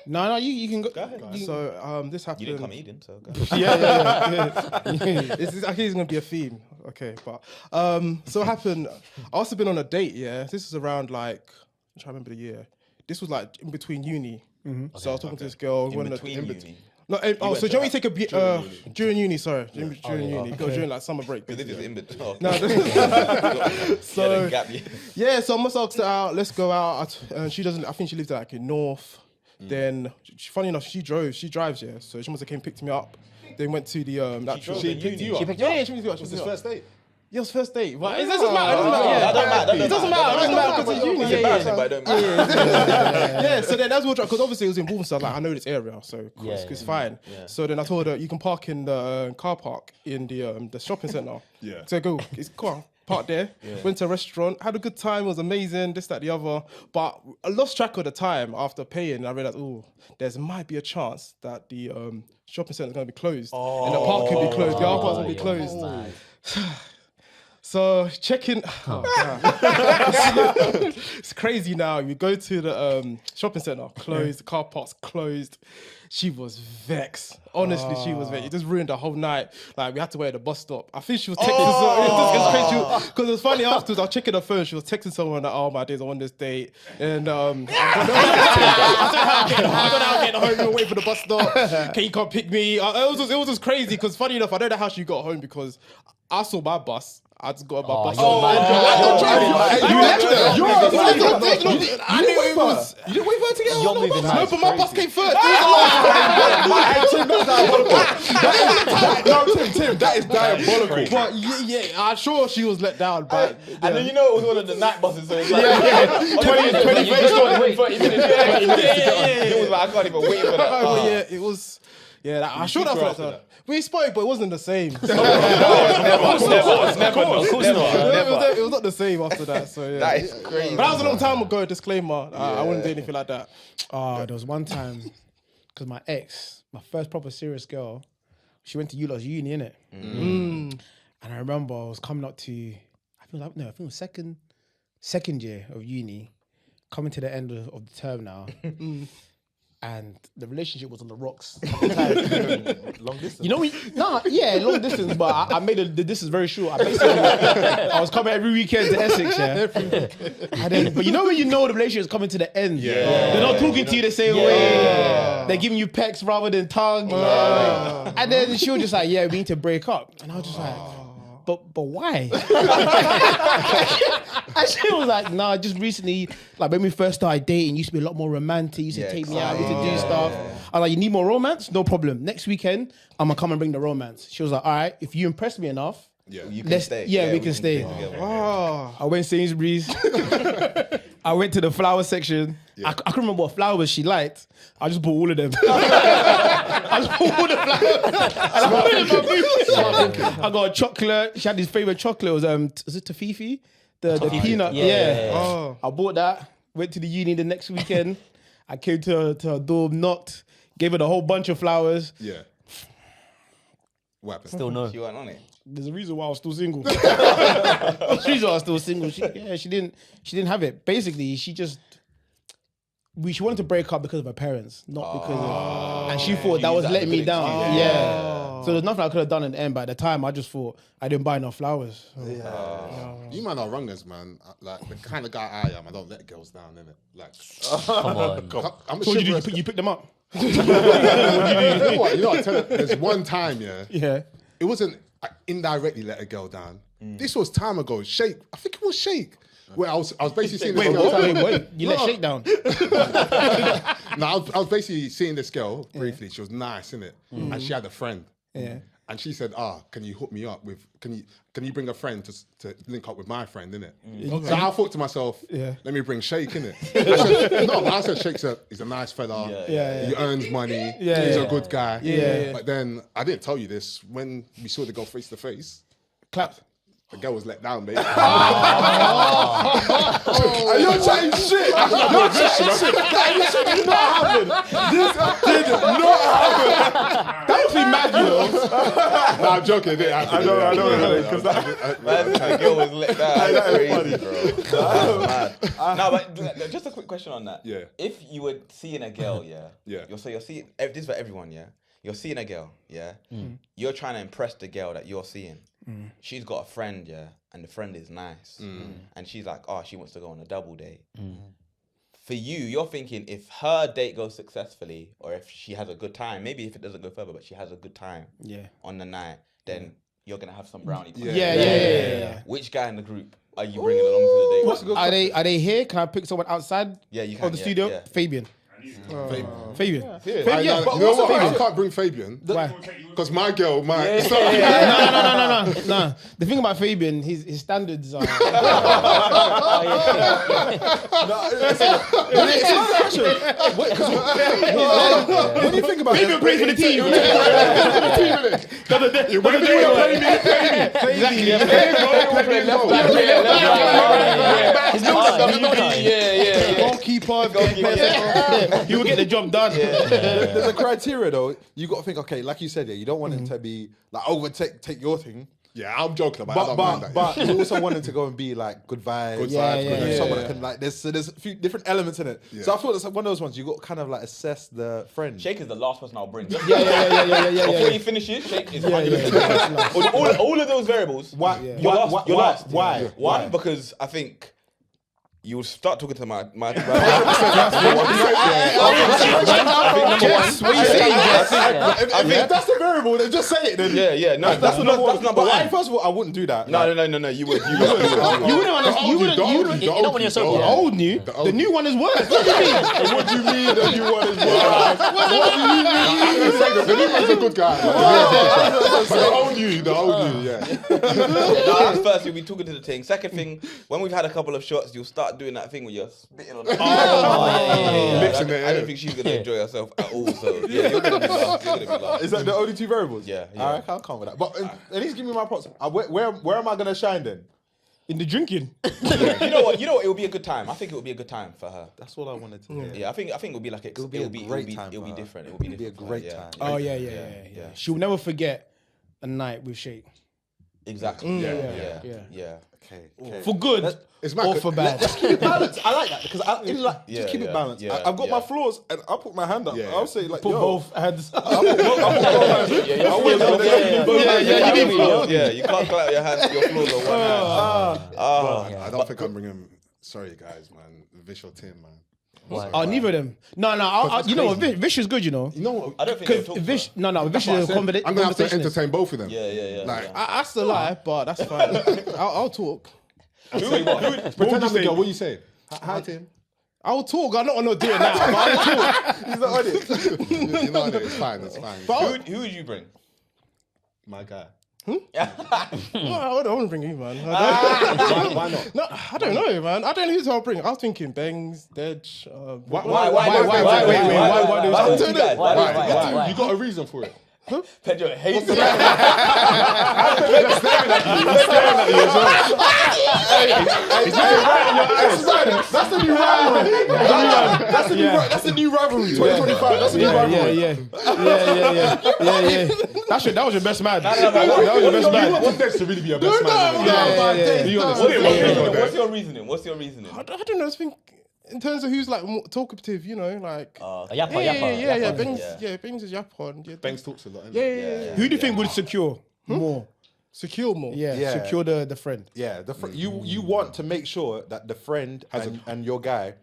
No, you can go. Go ahead. So this happened. You didn't come Eden, so go. Yeah. I think it's gonna be a theme. Okay, but so what happened? I also been on a date. Yeah, this was around like I'm trying to remember the year. This was like in between uni. So I was talking to this girl. In between uni. No, so do you want me to take a during uni? Sorry, during uni. Go during like summer break. This is in between. No, so yeah, so I must ask her out. Let's go out. She doesn't. I think she lives like in North. Then, funny enough, she drives. Yeah, so she must have came picked me up. Then went to the. She picked you up. Yeah, she picked me up. Was this first date? It was first date. But it doesn't matter. It doesn't matter because it's uni. It's embarrassing, but I don't mind. Yeah, so then that's what, because obviously it was in Bournemouth, so I was like, I know this area, so it's fine. Yeah. So then I told her, you can park in the car park in the shopping centre. Yeah. So go, it's cool. Parked there, went to a restaurant, had a good time, it was amazing, this, that, the other. But I lost track of the time after paying. I realised, there might be a chance that the shopping centre is going to be closed. And the park could be closed, the car park's going to be closed. So checking, it's crazy now. You go to the shopping centre, closed, the car park's closed. She was vexed. Honestly, she was vexed. It just ruined the whole night. Like, we had to wait at the bus stop. I think she was texting because it was funny afterwards. I was checking her phone. She was texting someone that, my days, I'm on this date. And I don't know how to get home. We were waiting for the bus stop. Can you come pick me? It was just crazy because funny enough, I don't know how she got home because I saw my bus. I just got on my bus. You didn't wait for her to get on. No, but my bus came first. Tim, that is diabolical. But yeah, I'm sure she was let down. But And then it was one of the night buses, so it's like 20 minutes. It was like, I can't even wait for that. Yeah, it was. Yeah, I'm sure that's what. We spoke, but it wasn't the same. Of course not. It was not the same after that. So yeah, That is crazy. But that was a long time ago. Disclaimer: I wouldn't do anything like that. There was one time because my ex, my first proper serious girl, she went to ULO's uni, innit? And I remember I was coming up to, I think it was second year of uni, coming to the end of the term now. And the relationship was on the rocks at the time. Long distance. You know, long distance, but I made the distance very short. I was coming every weekend to Essex, but you know when you know the relationship is coming to the end, they're not talking to you the same way. They're giving you pecks rather than tongue. And then she was just like, we need to break up. And I was just like, but why? And she was like, nah, just recently, like when we first started dating, you used to be a lot more romantic. You used to take me out, you used to do stuff. I was like, you need more romance? No problem. Next weekend, I'm gonna come and bring the romance. She was like, all right, if you impress me enough, you can stay. We can stay. I went Sainsbury's. I went to the flower section. I couldn't remember what flowers she liked. I just bought all of them. I just bought all the flowers. And I put it in my booth. I got a chocolate. She had his favorite chocolate. It was it Tofifi? The peanut. Yeah. I bought that. Went to the uni the next weekend. I came to her door, knocked, gave her the whole bunch of flowers. Yeah. What happened? Still no. She went on it. There's a reason why I was still single. There's a reason why I was still single. She didn't have it. Basically, she wanted to break up because of her parents, not because of, and she thought that was letting me down. So there's nothing I could have done in the end, but at the time I just thought I didn't buy enough flowers. You man are wrongers, man. Like the kind of guy I am, I don't let girls down, innit? Like, Come on. I'm a So chivalrous you picked them up? You know what? I tell you, there's one time, Yeah. it wasn't I indirectly let a girl down. This was time ago. Sheikh, I think it was Sheikh. Where I was basically seeing this girl. Wait. You let Sheikh down? No, I was basically seeing this girl briefly. She was nice, innit? And she had a friend. Yeah. And she said, can you hook me up with, can you bring a friend to link up with my friend, innit? So I thought to myself, let me bring Sheikh, innit? I said Sheikh's he's a nice fella. He earns money. He's a good guy. But then, I didn't tell you this, when we saw the girl face to face, Clapped. the girl was let down, baby. And you're chatting shit. You're chatting shit. This did not happen. This did not happen. That would be mad, you know. Nah, I'm joking. It didn't happen. I know. Because The girl was let down. That's crazy, bro. That's mad. No, but just a quick question on that. Yeah. If you were seeing a girl, Yeah. you're seeing, this is for everyone, you're seeing a girl, you're trying to impress the girl that you're seeing. She's got a friend, and the friend is nice. And she's like, she wants to go on a double date. For you, you're thinking if her date goes successfully, or if she has a good time, maybe if it doesn't go further, but she has a good time on the night, then you're going to have some brownie. Yeah. Which guy in the group are you bringing along to the date? Are they here? Can I pick someone outside Yeah, you can. of the studio? Yeah. Fabian. Fabian. I, Fabian. you know what? I can't bring Fabian Why? because my girl might. No. The thing about Fabian, his standards are. What do you think about Fabian plays for the team. Goalkeeper. He will get the job done. There's a criteria though. You got to think, okay, like you said, you don't want him to be like take your thing. Yeah, I'm joking about it. I don't mind that. But you also want him to go and be like good vibes. Good vibes, good vibes. Someone that can like there's a few different elements in it. Yeah. So I feel it's like one of those ones you got to kind of like assess the friend. Sheikh is the last person I'll bring. Yeah. Before he finishes, Sheikh is 100%. All of those variables. Why? You're last. Why? One, because I think you'll start talking to my That's the variable. Then just say it. Then. Yeah. No, that's number one. First of all, I wouldn't do that. No. You would. You wouldn't. Not when you're so The old new. The new one is worse. What do you mean? What do you mean the new one is worse? What do you mean? The new one's a good guy. The old new, yeah. That's first, you'll be talking to the thing. Second thing, when we've had a couple of shots, you'll start doing that thing where you're spitting on the Mixing it. I don't think she's going to enjoy herself at all. So, yeah, you're going to be last. Is that the only two variables? Yeah. All right, I'll come with that. But at least give me my props. Where am I going to shine then? In the drinking. You know what? It will be a good time. I think it will be a good time for her. That's what I wanted to hear. Yeah, I think it will be like It'll be a great time. It'll be different. It will be a great time. Oh yeah. She'll never forget a night with Sheikh. Exactly. Yeah. Okay. For good or for bad. Let's keep it balanced. I like that because just keep it balanced. I've got my flaws and I'll put my hand up. I'll say like, put both hands. Yeah, you can't clap your hands, your flaws on one hand. I don't think I'm bringing. Sorry, guys, man. Vish or Tim, man. Oh, neither of them. No. You know what? Vish is good. You know. You know what? I don't think they'll talk Vish. No. Vish is a conversation. I'm gonna have to entertain both of them. Yeah. Like, I still lie, but that's fine. I'll talk. pretend I'm the girl. What you say? Hi, Tim. I'll talk. I'm not gonna do it now. But I'll talk. he's not on it. You're not on it. It's fine. Who would you bring? My guy. I don't want to bring you, man. Why not? No, I don't know, man. I don't know who I'll bring. I was thinking Bangs, Dedge. Why? You got a reason for it? Pedro hates it. That's the new rivalry. That's the new rivalry. 2025. That's the new rivalry. Yeah. That was your best man. That was your best man. You want Dex to really be a best man? Be honest. What's your reasoning? I don't know. I think in terms of who's like more talkative, you know, like Yappa. Bangs is Yappa. Bangs talks a lot. Yeah. Who do you think would secure more? Secure more. Yeah. Secure the friend. Yeah, you want to make sure that the friend and your guy,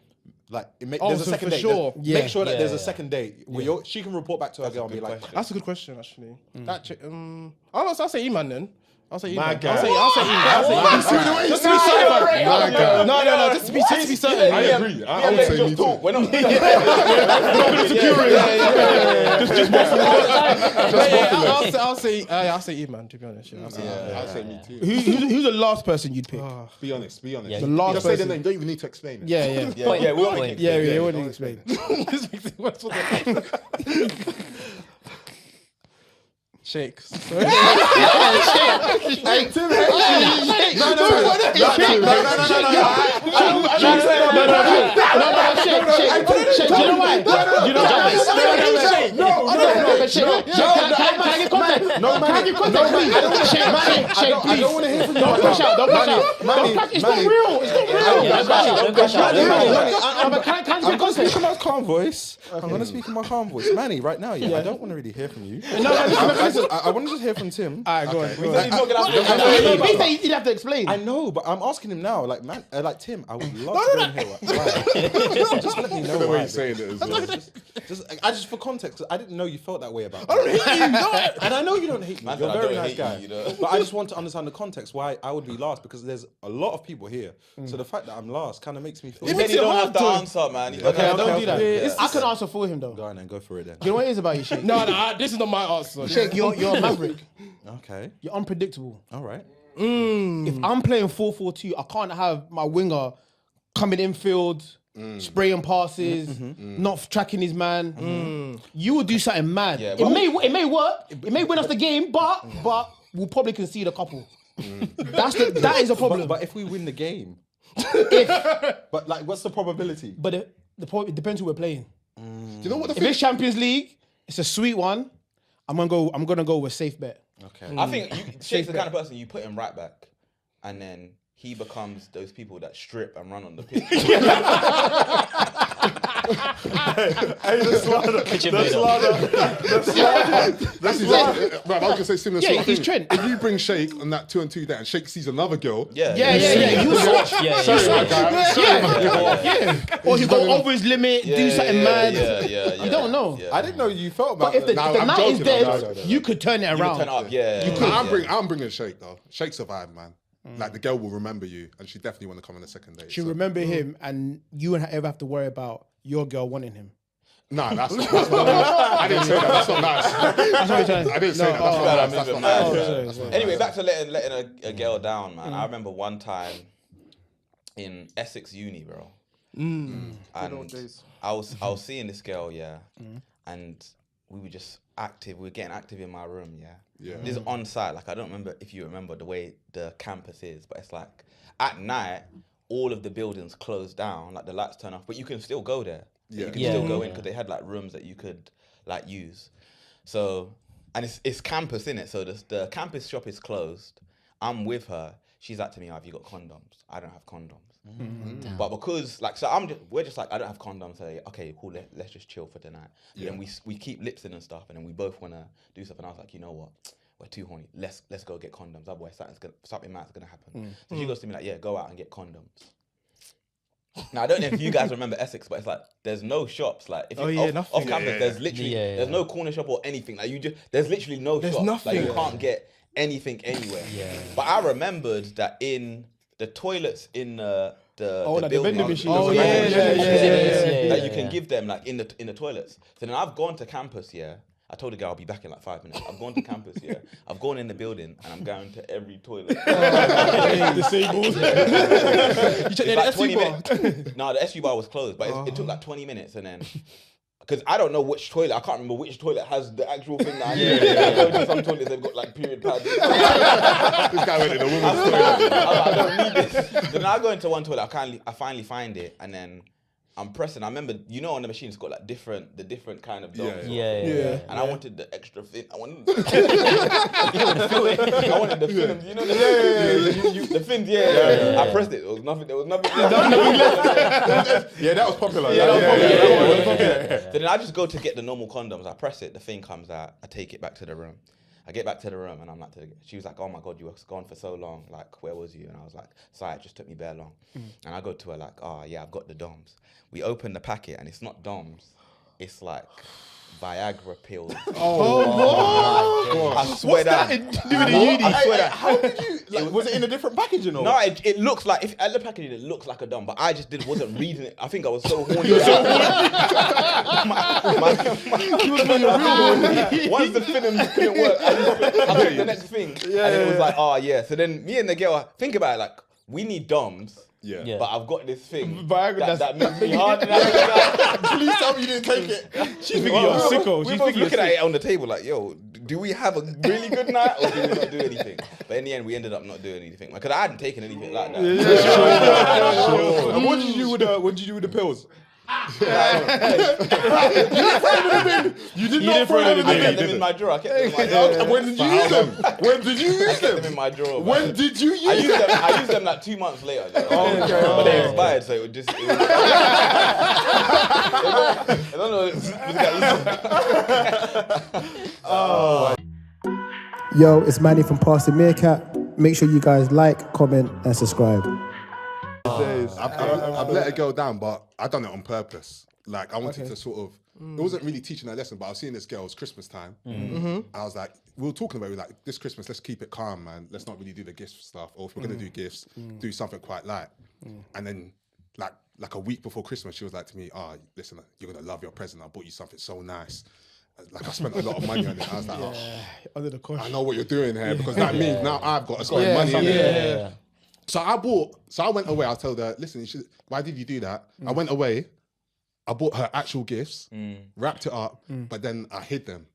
like, there's a second date. Sure. Make sure that there's a second date where she can report back to her girl and be like, that's a good question, actually. I'll say Eman then. I'll say Eman. My guy. I'll say Eman. Just to be certain. No. Just to be certain. I agree. I would say me too. We're not I'll say Eman, to be honest. I'll say me too. Who's the last person you'd pick? Be honest. The last Just say the person. name. You don't even need to explain it. Yeah. we won't. Yeah, what do you explain? Shakes. Hey, Tim, hey. No. I'm gonna speak in my calm voice. Manny, right now, I don't want to really hear from you. I want to just hear from Tim. Alright, go on. He'd have to explain. I know, but I'm asking him now. Like, man, like Tim, I would love to go and hear why. Just let me know The way why. he's saying it as well. I just for context, 'cause I didn't know you felt that way about me. I don't hate you. No. And I know you don't hate me. Man You're a said, "I very don't nice hate guy. you, you know." But I just want to understand the context why I would be last, because there's a lot of people here. So the fact that I'm last kind of makes me feel. He said you don't have to answer, man. You don't Okay, have to don't do that. answer. I can answer for him though. Go on then, go for it then. Do you know what it is about you, Sheikh? No, this is not my answer. Sheikh, you're a maverick. Okay. You're unpredictable. All right. If I'm playing 4-4-2, I can't have my winger coming infield, spraying passes, not tracking his man. You will do something mad. Yeah, it may work. It may win us the game, but we'll probably concede a couple. That is a problem. But if we win the game, If, but like, what's the probability? but it depends who we're playing. Do you know what the If thing? it's Champions League, it's a sweet one. I'm gonna go with safe bet. Okay. I think Sheikh's the kind of person you put him right back, and then he becomes those people that strip and run on the pitch. Hey, the slaughter. That's exactly. Right, I was gonna say similar. Yeah, sort of he's thing. Trent. If you bring Sheikh on that 2-on-2 date, and Sheikh sees another girl, Yeah. You switch. Yeah. Or he go over his limit, do something mad. Yeah. You don't know. I didn't know you felt about But if the Nah, I'm night is joking, dead, no. you could turn it around. Turn up, yeah. I'm bringing Sheikh though. Sheikh survived, man. Like the girl will remember you, and she definitely want to come on the second date. She'll so. remember him, and you won't ever have to worry about your girl wanting him. Nah, that's not nice. I didn't say that. That's not nice. That's what you're trying. I didn't say that. That's not nice. That's not nice. Sorry. Anyway, back to letting a girl down, man. I remember one time in Essex Uni, bro. And I was seeing this girl, and we were just active. We were getting active in my room, Yeah. This is on site. Like, I don't remember if you remember the way the campus is, but it's like at night, all of the buildings close down, like the lights turn off, but you can still go there. Yeah. You can still go in because they had like rooms that you could like use. So, and it's campus, innit? So the campus shop is closed. I'm with her. She's like to me, "Oh, have you got condoms?" I don't have condoms. But because like, so we're just like, I don't have condoms. So okay, cool. Let's just chill for tonight. Yeah. And we keep lipsing and stuff, and then we both want to do stuff. And I was like, you know what? We're too horny. Let's go get condoms. Otherwise, something mad's gonna happen. So she goes to me like, yeah, go out and get condoms. Now I don't know if you guys remember Essex, but it's like there's no shops. Like if you off campus, there's literally there's no corner shop or anything. Like there's literally no shop. nothing. Like you can't get anything anywhere. But I remembered that in the toilets in the building, vending machine. that you can give them like in the toilets. So then I've gone to campus, I told the girl I'll be back in like 5 minutes. I've gone to campus, I've gone in the building and I'm going to every toilet. Disabled. You check the Like SU bar. No, the SU bar was closed, but it took like 20 minutes and then... Because I don't know which toilet, I can't remember which toilet has the actual thing that I need. I go to some toilets, they've got like period pads. This guy went in a woman's toilet. I don't need this. Then I go into one toilet, I finally find it, and then I'm pressing. I remember, on the machine, it's got like the different kind of dogs. Yeah. And I wanted the extra fin. I wanted the fins. You know the fins. Yeah. I pressed it. There was nothing. There was nothing. Yeah, that was popular. So then I just go to get the normal condoms. I press it. The thing comes out. I take it back to the room. I get back to the room and I'm like, she was like, "Oh my God, you were gone for so long. Like, where was you?" And I was like, "Sorry, it just took me bare long." And I go to her like, "Oh yeah, I've got the DOMs." We open the packet and it's not DOMs. It's like Viagra pills. I swear that. I swear that. How did you? Like, was it in a different packaging or? No, it looks like at the packaging it looks like a DOM, but I just wasn't reading it. I think I was so horny. Once the film didn't work, I got the next thing, and it was like, oh yeah. So then me and the girl think about it like, we need DOMs. Yeah. But I've got this thing Viagra that makes me hard. Please tell me you didn't take it. She's thinking you're a sicko. We She's both thinking you're looking at sick. it on the table like, yo, do we have a really good night or do we not do anything? But in the end, we ended up not doing anything because I hadn't taken anything like that. And what did you do with the pills? You did not throw them in the I kept bin. them in my drawer. I kept them in my drawer. When did you use them? When did you I use kept them them? in my drawer. When man. did you use I them? used them like 2 months later. But they expired, so it would just. I don't know. Yo, it's Manny from Pastor Meerkat. Make sure you guys like, comment, and subscribe. I've let a girl down, but I done it on purpose. Like I wanted to sort of. It wasn't really teaching a lesson, but I was seeing this girl. It was Christmas time, and I was like, we were talking about it, like this Christmas. Let's keep it calm, man. Let's not really do the gift stuff, or if we're gonna do gifts, do something quite light. And then, like a week before Christmas, she was like to me, "Oh, listen, you're gonna love your present. I bought you something so nice." Like I spent a lot of money on it. I was like, Under the cushion. I know what you're doing here because that means now I've got to spend money on it. So I went away. I told her, listen, why did you do that? I went away. I bought her actual gifts, wrapped it up, but then I hid them.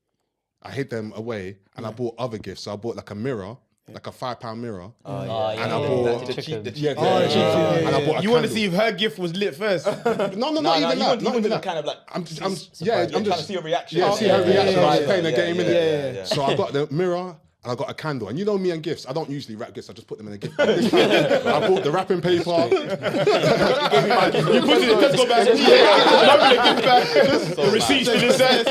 I hid them away, and I bought other gifts. So I bought like a mirror, like a £5 mirror. And I bought the cheap. and I bought a You want to candle. see if her gift was lit first? No, not even that. Not even that. Kind of like I'm trying just to see your reaction. Yeah, see her reaction. I was Yeah, playing a yeah, game in yeah, it. yeah. So I got the mirror. And I got a candle. And you know me and gifts, I don't usually wrap gifts, I just put them in a gift bag. This time, I bought the wrapping paper. You put it in the Tesco bag. The receipts to the side.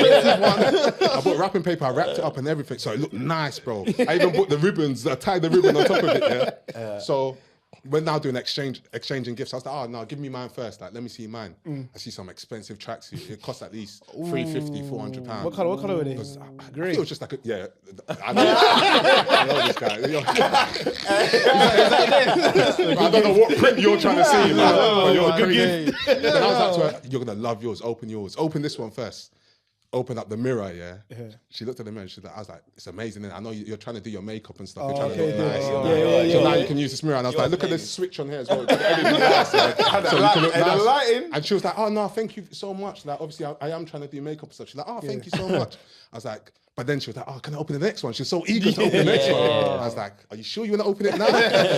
I bought wrapping paper, I wrapped it up and everything. So it looked nice, bro. I even put the ribbons, I tied the ribbon on top of it, yeah? So we're now doing exchanging gifts. I was like, oh no, give me mine first. Like, let me see mine. I see some expensive tracksuit. It costs at least £350, £400. What colour were they? I think it was just like I know this guy. I don't know what print you're trying to see, but you're a good gift. Then I was like to her, you're gonna love yours. Open yours. Open this one first. Open up the mirror, yeah. She looked at the mirror. I was like, it's amazing. I know you're trying to do your makeup and stuff. You're trying to look nice. So now you can use this mirror. And I was like, look at this switch on here as well. Everything nice, yeah. So you can look nice. And she was like, oh no, thank you so much. Like obviously I am trying to do makeup and stuff. She's like, oh, thank you so much. I was like, but then she was like, oh, can I open the next one? She was so eager to open the next one. I was like, are you sure you want to open it now?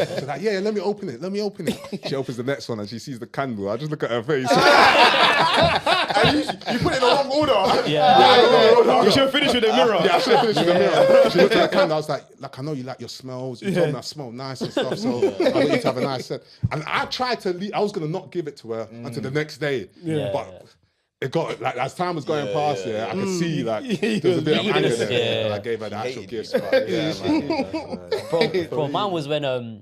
She's like, yeah, let me open it. She opens the next one and she sees the candle. I just look at her face. And you put it in the wrong order. You should finish with the mirror. Yeah, I should have finished with the mirror. She looked at the candle. I was like, I know you like your smells. You told me I smell nice and stuff, so I want you to have a nice scent. And I tried to leave. I was going to not give it to her until the next day. But it got, like, as time was going past, I could see, like, there was a bit of anger there. And I gave her the actual gifts. But, Bro, mine was when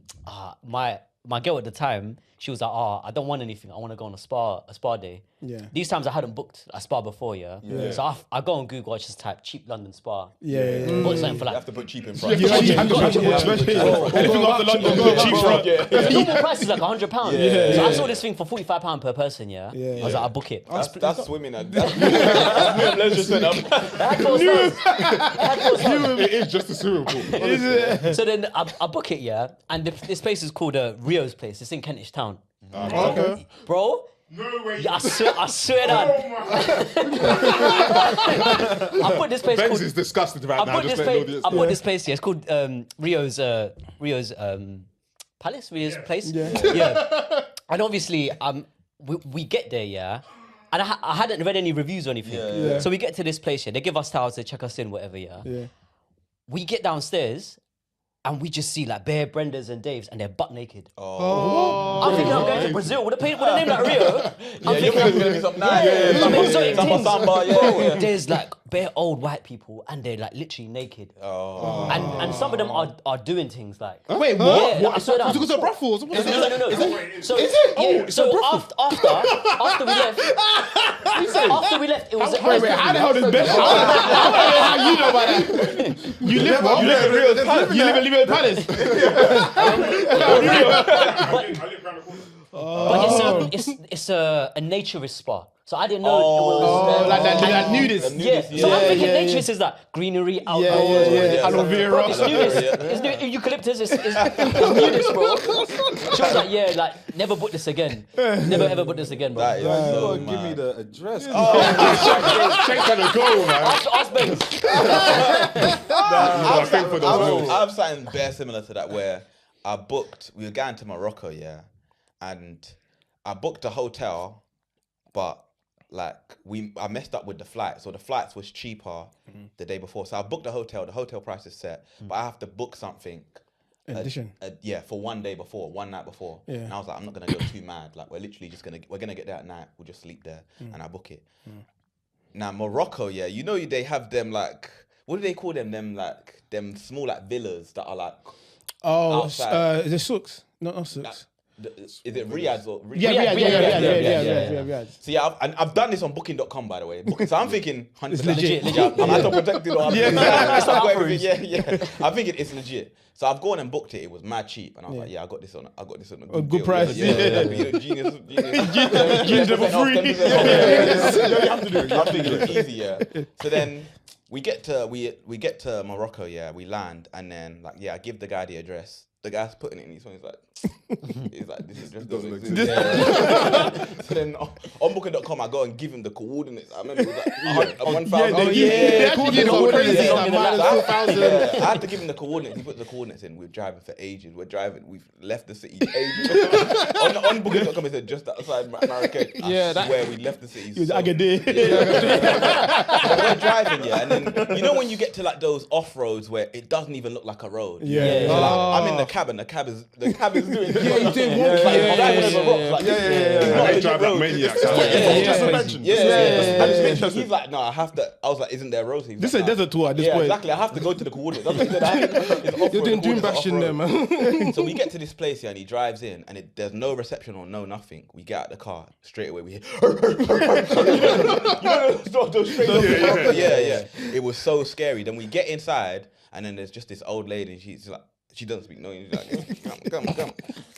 my girl at the time, she was like, oh, I don't want anything. I want to go on a spa day. Yeah. These times I hadn't booked a spa before, So I go on Google, I just type cheap London spa. Bought something for like... You have to put cheap in front. Anything after London, go cheap front. The normal price is like £100. So I saw this thing for £45 per person, I was like, I'll book it. That's swimming. That's leisure centre. it is just a swimming pool. So then I book it, and this place is called Rio's place. It's in Kentish Town. Okay. Bro, No way. yeah, I swear that. I put this place Benz called... is disgusted right now. I put this place here. It's called Rio's Palace, Rio's place. Yeah. And obviously, we get there, and I hadn't read any reviews or anything. So we get to this place, They give us towels to check us in, whatever, We get downstairs, and we just see like bare Brendas and Daves, and they're butt naked. I'm thinking I'm going to Brazil with a name like Rio. I'm thinking it's gonna be something nice. some exotic things. Samba, There's like bare old white people, and they're like literally naked. And some of them are doing things like. Wait, what? Yeah, I swear that. Because of brothels. No. So is it? So after we left, it was. Wait, how the hell does Ben? How you know about that? You live in Rio Palace. You live in Rio Palace. But it's a naturist spa. So I didn't know it was like nudist. Yeah. So I'm thinking naturist is like greenery, outdoors. Aloe vera. It's nudist. It's eucalyptus. It's nudist, bro. She was like, like never book this again. Never ever book this again, bro. That is so Give me the address. Check on the goal, man. Ask Ben. I have something very similar to that where we were going to Morocco, and I booked a hotel, but like I messed up with the flight, so the flights was cheaper the day before. So I booked a hotel. The hotel price is set, but I have to book something. Addition. For one night before. Yeah. And I was like, I'm not gonna go too mad. Like we're gonna get there at night. We'll just sleep there, and I book it. Now Morocco, you know they have them like, what do they call them? Them small like villas that are like outside. The souks. Not souks. Is it Riyadh or Yeah. See, I've done this on Booking.com, by the way. So I'm thinking 100%. It's legit. I'm not protected or Yeah. yeah. I'm thinking it's legit. So I've gone and booked it. It was mad cheap, and I was like, I got this on a good good deal. price. Yeah. Genius. Genius level 3. You have to do it. I'm thinking it's easy, yeah. So then we get to Morocco, yeah. We land, and then I give the guy the address. The guy's putting it in his phone. He's like, this is just doesn't exist. Yeah. So then on Booking.com, I go and give him the coordinates. I remember it was like 1,000. I had to give him the coordinates. He put the coordinates in. We're driving for ages. We've left the city ages. on Booking.com, it said just outside Marrakech. I swear we left the city. It was Agadir. We're driving, and then you know when you get to those off roads where it doesn't even look like a road. I'm in the cab, and the cab is doing. you did walk. They drive like maniacs. He's like, no, I have to. I was like, isn't there roads? This is a desert tour at this point. Exactly. I have to go to the coordinates. That's what he said. You're doing doom bashing there, man. So we get to this place, and he drives in, and there's no reception or no nothing. We get out the car straight away. We hear, It was so scary. Then we get inside, and then there's just this old lady. She's like. She doesn't speak no English. She's like, come.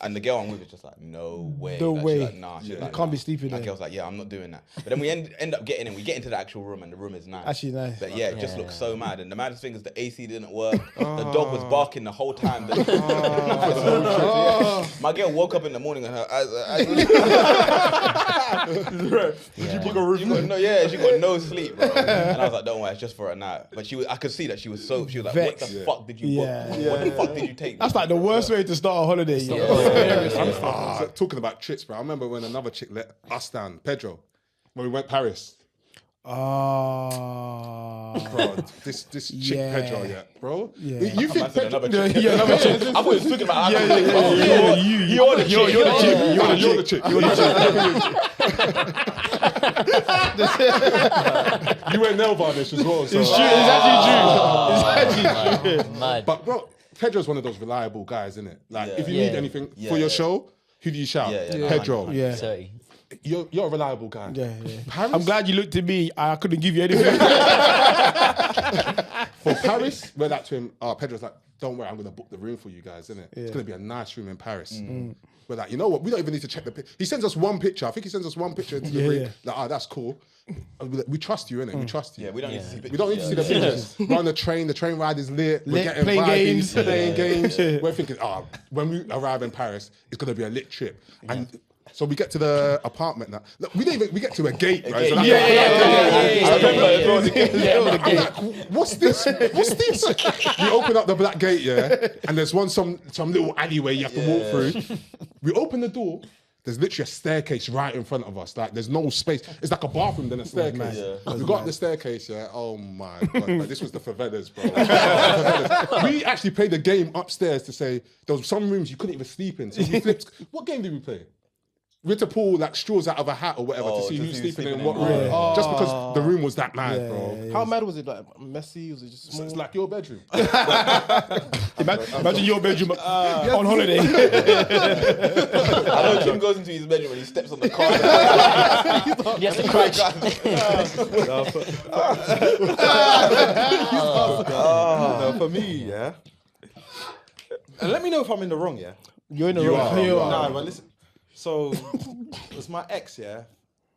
And the girl I'm with is just like, no way. No way. She's like, nah. She's like, can't be sleeping there. The girl's like, yeah, I'm not doing that. But then we end up getting in. We get into the actual room, and the room is nice. Actually nice. But it just looks so mad. And the maddest thing is the AC didn't work. The dog was barking the whole time. My girl woke up in the morning and her eyes. Did you book a room? She got no sleep, bro. And I was like, don't worry, it's just for a night. But I could see that she was like, what the fuck did you book? What the fuck did you take? That's like the worst way to start a holiday. Talking about trips, bro. I remember when another chick let us down, Pedro, when we went Paris. Bro, this chick Pedro, bro. You think Pedro? Another chick. I was thinking about. You're the chick. You went nail varnish as well. So. It's actually true. Mad. But bro, Pedro's one of those reliable guys, isn't it? Like, if you need anything for your show, who do you shout? Pedro. Yeah. Sorry. You're a reliable guy. Yeah. Paris? I'm glad you looked at me. I couldn't give you anything. For Paris, we're like to him, Pedro's like, don't worry, I'm going to book the room for you guys, isn't it? It's going to be a nice room in Paris. We're like, you know what? We don't even need to check the picture. He sends us one picture. I think he sends us one picture into the room. Like, that's cool. We trust you, innit? We trust you. Yeah, we don't need to see pictures. We don't need to see the pictures. We're on the train ride is lit. We're getting playing vibes, games. playing games. We're thinking, when we arrive in Paris, it's going to be a lit trip. And so we get to the apartment now. Look, we get to a gate, right? So what's this? We open up the black gate, and there's some little alleyway you have to walk through. We open the door. There's literally a staircase right in front of us. Like, there's no space. It's like a bathroom, then a staircase. We got up the staircase, oh my God. Like, this was the favelas, bro. We actually played a game upstairs to say, there was some rooms you couldn't even sleep in. So we flipped. What game did we play? We had to pull like straws out of a hat or whatever to see who's sleeping in what room. Just because the room was that mad, bro. How mad was it? Like messy? Was it just small? It's like your bedroom. Imagine your bedroom on holiday. I know Tim goes into his bedroom and he steps on the car. He has to crouch. No, for me, and let me know if I'm in the wrong, You're in the wrong. Nah, but listen. So it was my ex,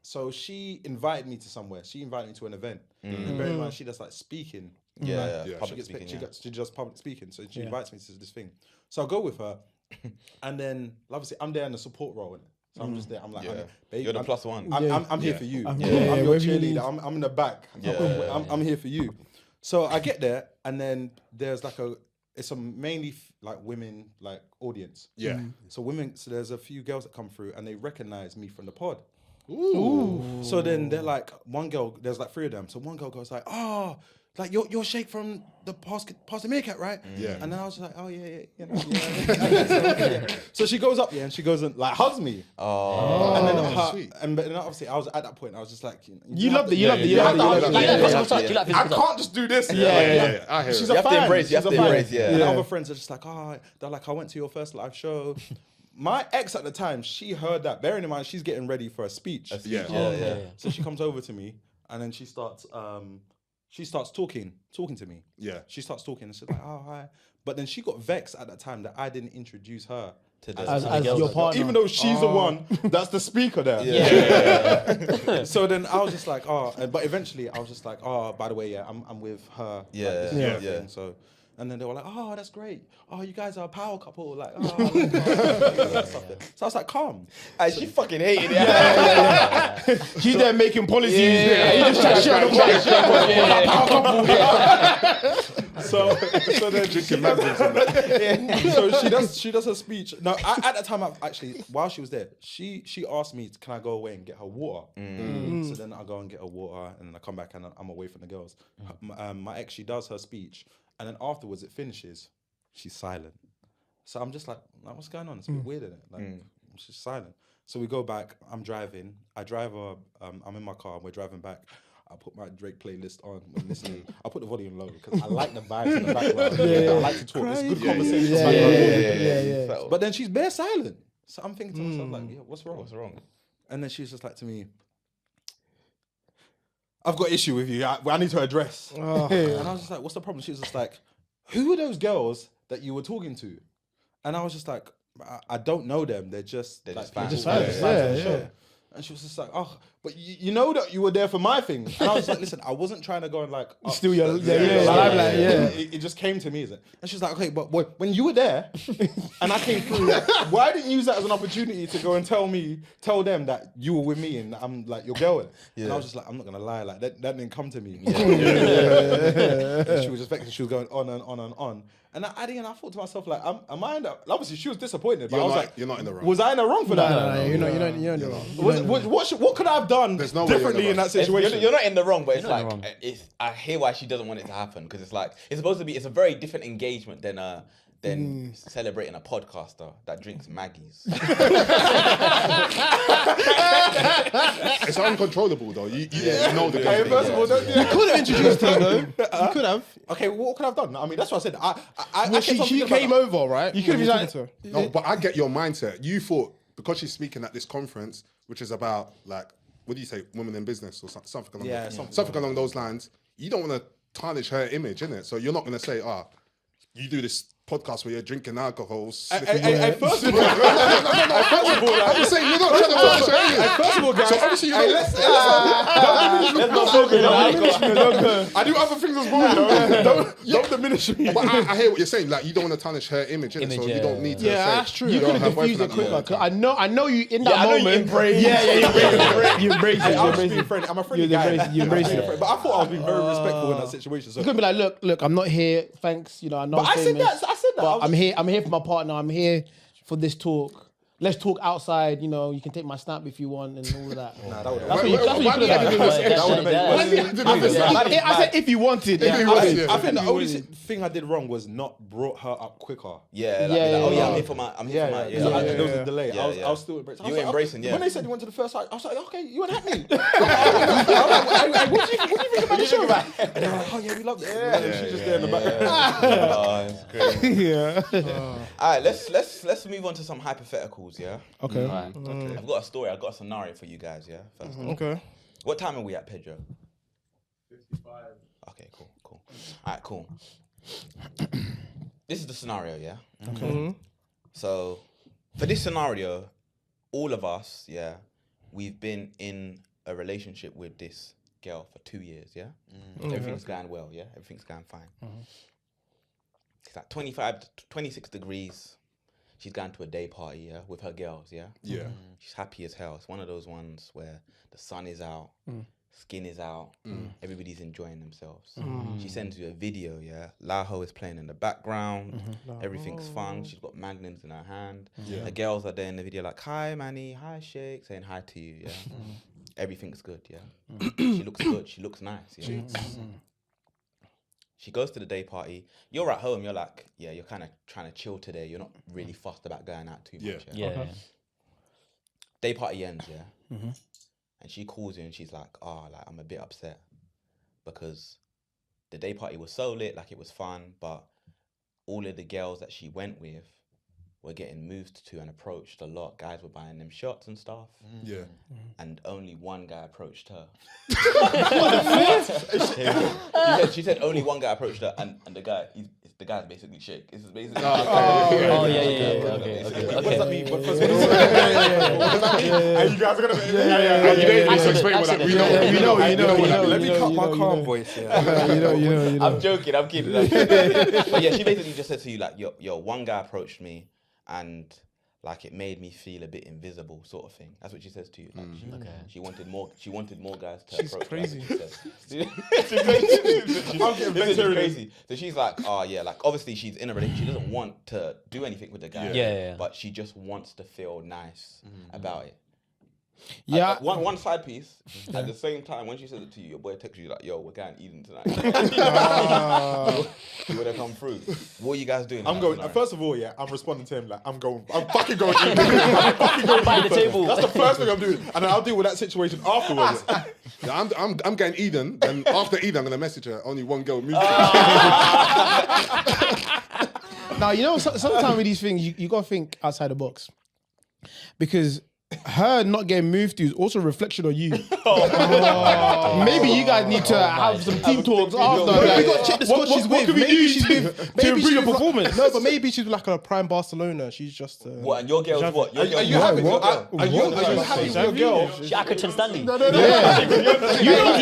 So she invited me to somewhere. She invited me to an event. And bear in mind, she does like speaking. Public speaking, She does public speaking. So she invites me to this thing. So I go with her, and then obviously I'm there in the support role. So I'm just there. I'm like, babe, You're the plus one. I'm here for you. I'm yeah, your wherever you cheerleader. need. I'm in the back. I'm here for you. So I get there, and then there's like it's a mainly like women like audience. Yeah. So there's a few girls that come through and they recognize me from the pod. Ooh. So then they're like, one girl, there's like three of them. So one girl goes like, oh, like you're Sheikh from the Pastor Meerkat, right? Yeah. And then I was like, oh yeah. So she goes up, and she goes and like hugs me. And then but then obviously I was at that point, I was just like, You loved it. I I can't just do this. I hear She's it. a fan. You have to embrace, And other friends are just like, they're like, I went to your first live show. my ex at the time, she heard that. Bearing in mind, she's getting ready for a speech. Yeah. So she comes over to me, and then she starts talking to me. Yeah. She starts talking, and she's like, "Oh, hi." But then she got vexed at that time that I didn't introduce her To the As your partner. even though she's the one that's the speaker there. So then I was just like, but eventually I was just like, by the way, I'm with her. Like, this is her thing. So, and then they were like, oh, that's great. Oh, you guys are a power couple. Like, so I was like, calm. And she fucking hated it. She's there making policies. You just chat shit on the So then she does her speech. Now at that time, while she was there, she asked me, can I go away and get her water? So then I go and get her water, and then I come back and I'm away from the girls. My ex, she does her speech, and then afterwards it finishes. She's silent. So I'm just like what's going on? It's a bit weird, isn't it? Like she's silent. So we go back. I'm driving. I'm in my car. We're driving back. I put my Drake playlist on when listening. I put the volume low because I like the vibes in the background. I like to talk. It's good conversation. Yeah. But then she's bare silent. So I'm thinking to myself, like, what's wrong? What's wrong? And then she's just like to me, I've got issue with you. I need to address. And I was just like, what's the problem? She was just like, who are those girls that you were talking to? And I was just like, I don't know them. They're just fans. And she was just like, oh, but you know that you were there for my thing. And I was like, listen, I wasn't trying to go and like... Still your limelight, It just came to me, is it? And she was like, okay, but when you were there and I came through, why didn't you use that as an opportunity to go and tell them that you were with me and I'm like your girl? And I was just like, I'm not going to lie, like that didn't come to me. And she was just vexed. She was going on and on and on. And I thought to myself, like, am I in the... Obviously, she was disappointed, but I was like... You're not in the wrong. Was I in the wrong for that? No, you're not in the wrong. What could I have done differently in that situation? You're not in the wrong, but it's like I hear why she doesn't want it to happen, because it's like it's supposed to be. It's a very different engagement than celebrating a podcaster that drinks Maggies. It's uncontrollable though. You know the game. First of all, You could have introduced her though. You could have. okay, what could I have done? I mean, that's what I said. She came over, right? You could have been like, No, but I get your mindset. You thought because she's speaking at this conference, which is about like, what do you say, women in business or something along something along those lines. You don't want to tarnish her image, innit? So you're not going to say, you do this podcast where you're drinking alcohol. First of all, I'm just saying you're not trying to tarnish her image. First of all, guys, So obviously you don't. I do other things as well. Don't diminish me. But I hear what you're saying. Like you don't want to tarnish her image, innit? So you don't need to. yeah, say, that's true. You yo, could have her diffused it boyfriend quicker. had- I know you in that I know you moment. embrace. You embrace it. I'm just being friendly. I'm a friendly guy. You embrace it. But I thought I was being very respectful in that situation. So You could be like, look, I'm not here. Thanks, I know. But I said that. But I'm here for my partner. I'm here for this talk. Let's talk outside. You can take my snap if you want and all of that. Nah, that would That's what you could have done. I said if you wanted. I think the only thing I did wrong was not brought her up quicker. Yeah, I'm here for my. There was a delay. I was still embracing. You were embracing, yeah. When they said you went to the first side, I was like, okay, you and Hackney. What do you think about the show? And they were like, oh yeah, we love it. And she's just there in the back. Oh, it's great. All right, let's move on to some hypotheticals. Yeah. Okay. Okay. I've got a story. I've got a scenario for you guys. Yeah. First. Okay. What time are we at, Pedro? 55. Okay. Cool. All right. Cool. This is the scenario. Yeah. Okay. So, for this scenario, all of us, yeah, we've been in a relationship with this girl for 2 years. Yeah. Everything's going well. Yeah. Everything's going fine. It's like 26 degrees. She's going to a day party, yeah, with her girls, yeah? Yeah. She's happy as hell. It's one of those ones where the sun is out, skin is out, everybody's enjoying themselves. She sends you a video, yeah? Laho is playing in the background, everything's fun, she's got magnums in her hand. The girls are there in the video like, hi, Manny, hi, Sheikh, saying hi to you, yeah? Everything's good, yeah? She looks good, she looks nice, yeah? She goes to the day party. You're at home. You're like, yeah, you're kind of trying to chill today. You're not really fussed about going out too much. Yeah. Day party ends, yeah. And she calls you and she's like, I'm a bit upset because the day party was so lit, like it was fun, but all of the girls that she went with were getting moved to and approached a lot. Guys were buying them shots and stuff. Yeah. And only one guy approached her. She said only one guy approached her, and the guy's basically Sheikh. This is basically. Okay. What does that mean? What does that mean? And you guys are gonna. Yeah. You don't need to explain what that. You know. Let me cut my calm voice. Yeah. You know. I'm joking. I'm kidding. But yeah, she basically just said to you like, yo, one guy approached me, and like it made me feel a bit invisible, sort of thing. That's what she says to you. Like, she wanted more. She wanted more guys to approach. Crazy. She's crazy. So she's like, oh yeah, like obviously she's in a relationship. She doesn't want to do anything with the guy. Yeah. But she just wants to feel nice about it. Yeah. One side piece. At the same time, when she said it to you, your boy texts you like, "Yo, we're going eating tonight." You would have come through. What are you guys doing? I'm going. First of all, I'm responding to him like I'm fucking going. I'm fucking going by the table. That's the first thing I'm doing, and then I'll deal with that situation afterwards. Yeah, I'm getting Eden. Then after Eden, I'm gonna message her. Only one girl. Now, you know, sometimes with these things, you got to think outside the box. Because her not getting moved to is also a reflection on you. Maybe you guys need to have some team talks after. We got to check the squad she's with. Maybe she's with. to improve your performance. No, but maybe she's like a prime Barcelona. She's just. What, and your girl's what? Are you happy with your girl? She Akachan Stanley. You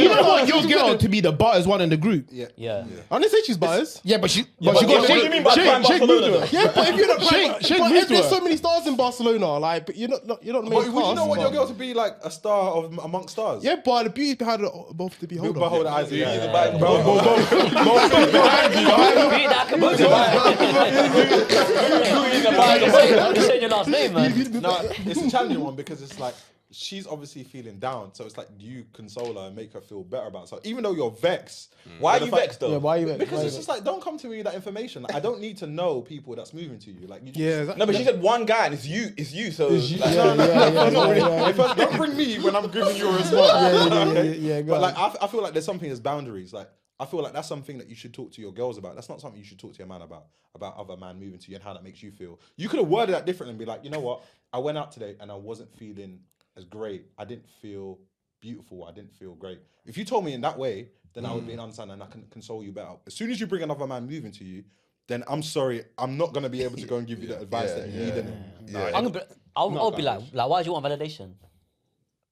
don't want your girl to be the butters one in the group. Yeah. I didn't say she's biased. Yeah, but she but got what do you mean by prime Barcelona? Yeah, but if you're not Shake but moved if to there's her. so many stars in Barcelona, like, but you're not the main But would you not want your cast. girl to be like a star amongst stars? Yeah, but the beauty behind both the beholder. Behold, eyes. Be that I'm just saying your last name, man. No, it's a challenging one because it's like she's obviously feeling down, so it's like you console her and make her feel better about herself. Even though you're vexed. Why are you vexed though? Yeah, why are you vexed? Because it's just like, don't come to me with that information. Like, I don't need to know people that's moving to you. Like, you just, Yeah, No, but she said one guy and it's you. So First, don't bring me when I'm giving you a response. yeah. But like, I feel like there's something as boundaries. Like, I feel like that's something that you should talk to your girls about. That's not something you should talk to your man about other man moving to you and how that makes you feel. You could have worded that differently and be like, you know what? I went out today and I wasn't feeling as great. I didn't feel beautiful. I didn't feel great. If you told me in that way, then I would be in understanding and I can console you better. As soon as you bring another man moving to you, then I'm sorry, I'm not gonna be able to go and give you the advice that you need. I'll be like, why do you want validation?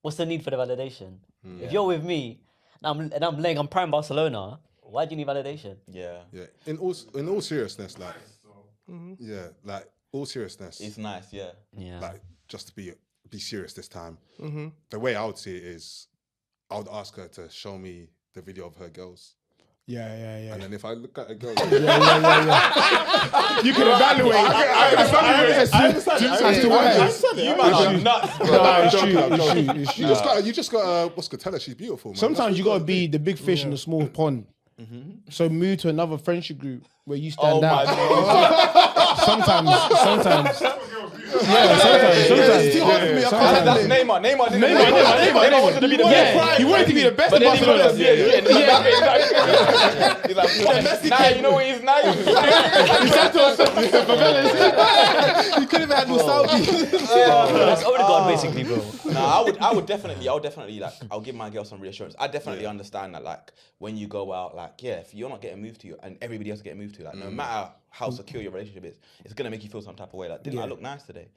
What's the need for the validation? If you're with me and I'm prime Barcelona, why do you need validation? Yeah. In all seriousness, like, like all seriousness, It's nice, yeah. like just to be serious this time. The way I would see it is, I would ask her to show me the video of her girls. Yeah. And then if I look at a girl, You can evaluate. I understand. You man are nuts, bro. It's true. You just got what's good? Tell her she's beautiful, man. Sometimes you gotta be the big fish in the small pond. So move to another friendship group where you stand out. Sometimes. Yeah, sometimes. That's Neymar. Neymar wanted to be the best. Yeah, he wanted to be the best But in then he Barcelona. was he's like, nah, you know what he's nice. You could have had nostalgia. That's Odegaard basically, bro. Nah, I would definitely like, I'll give my girl some reassurance. I definitely understand that, like, when you go out, like, yeah, if you're not getting moved to you and everybody else is getting moved to, like, no matter how secure your relationship is, it's gonna make you feel some type of way. Like, didn't I look nice today?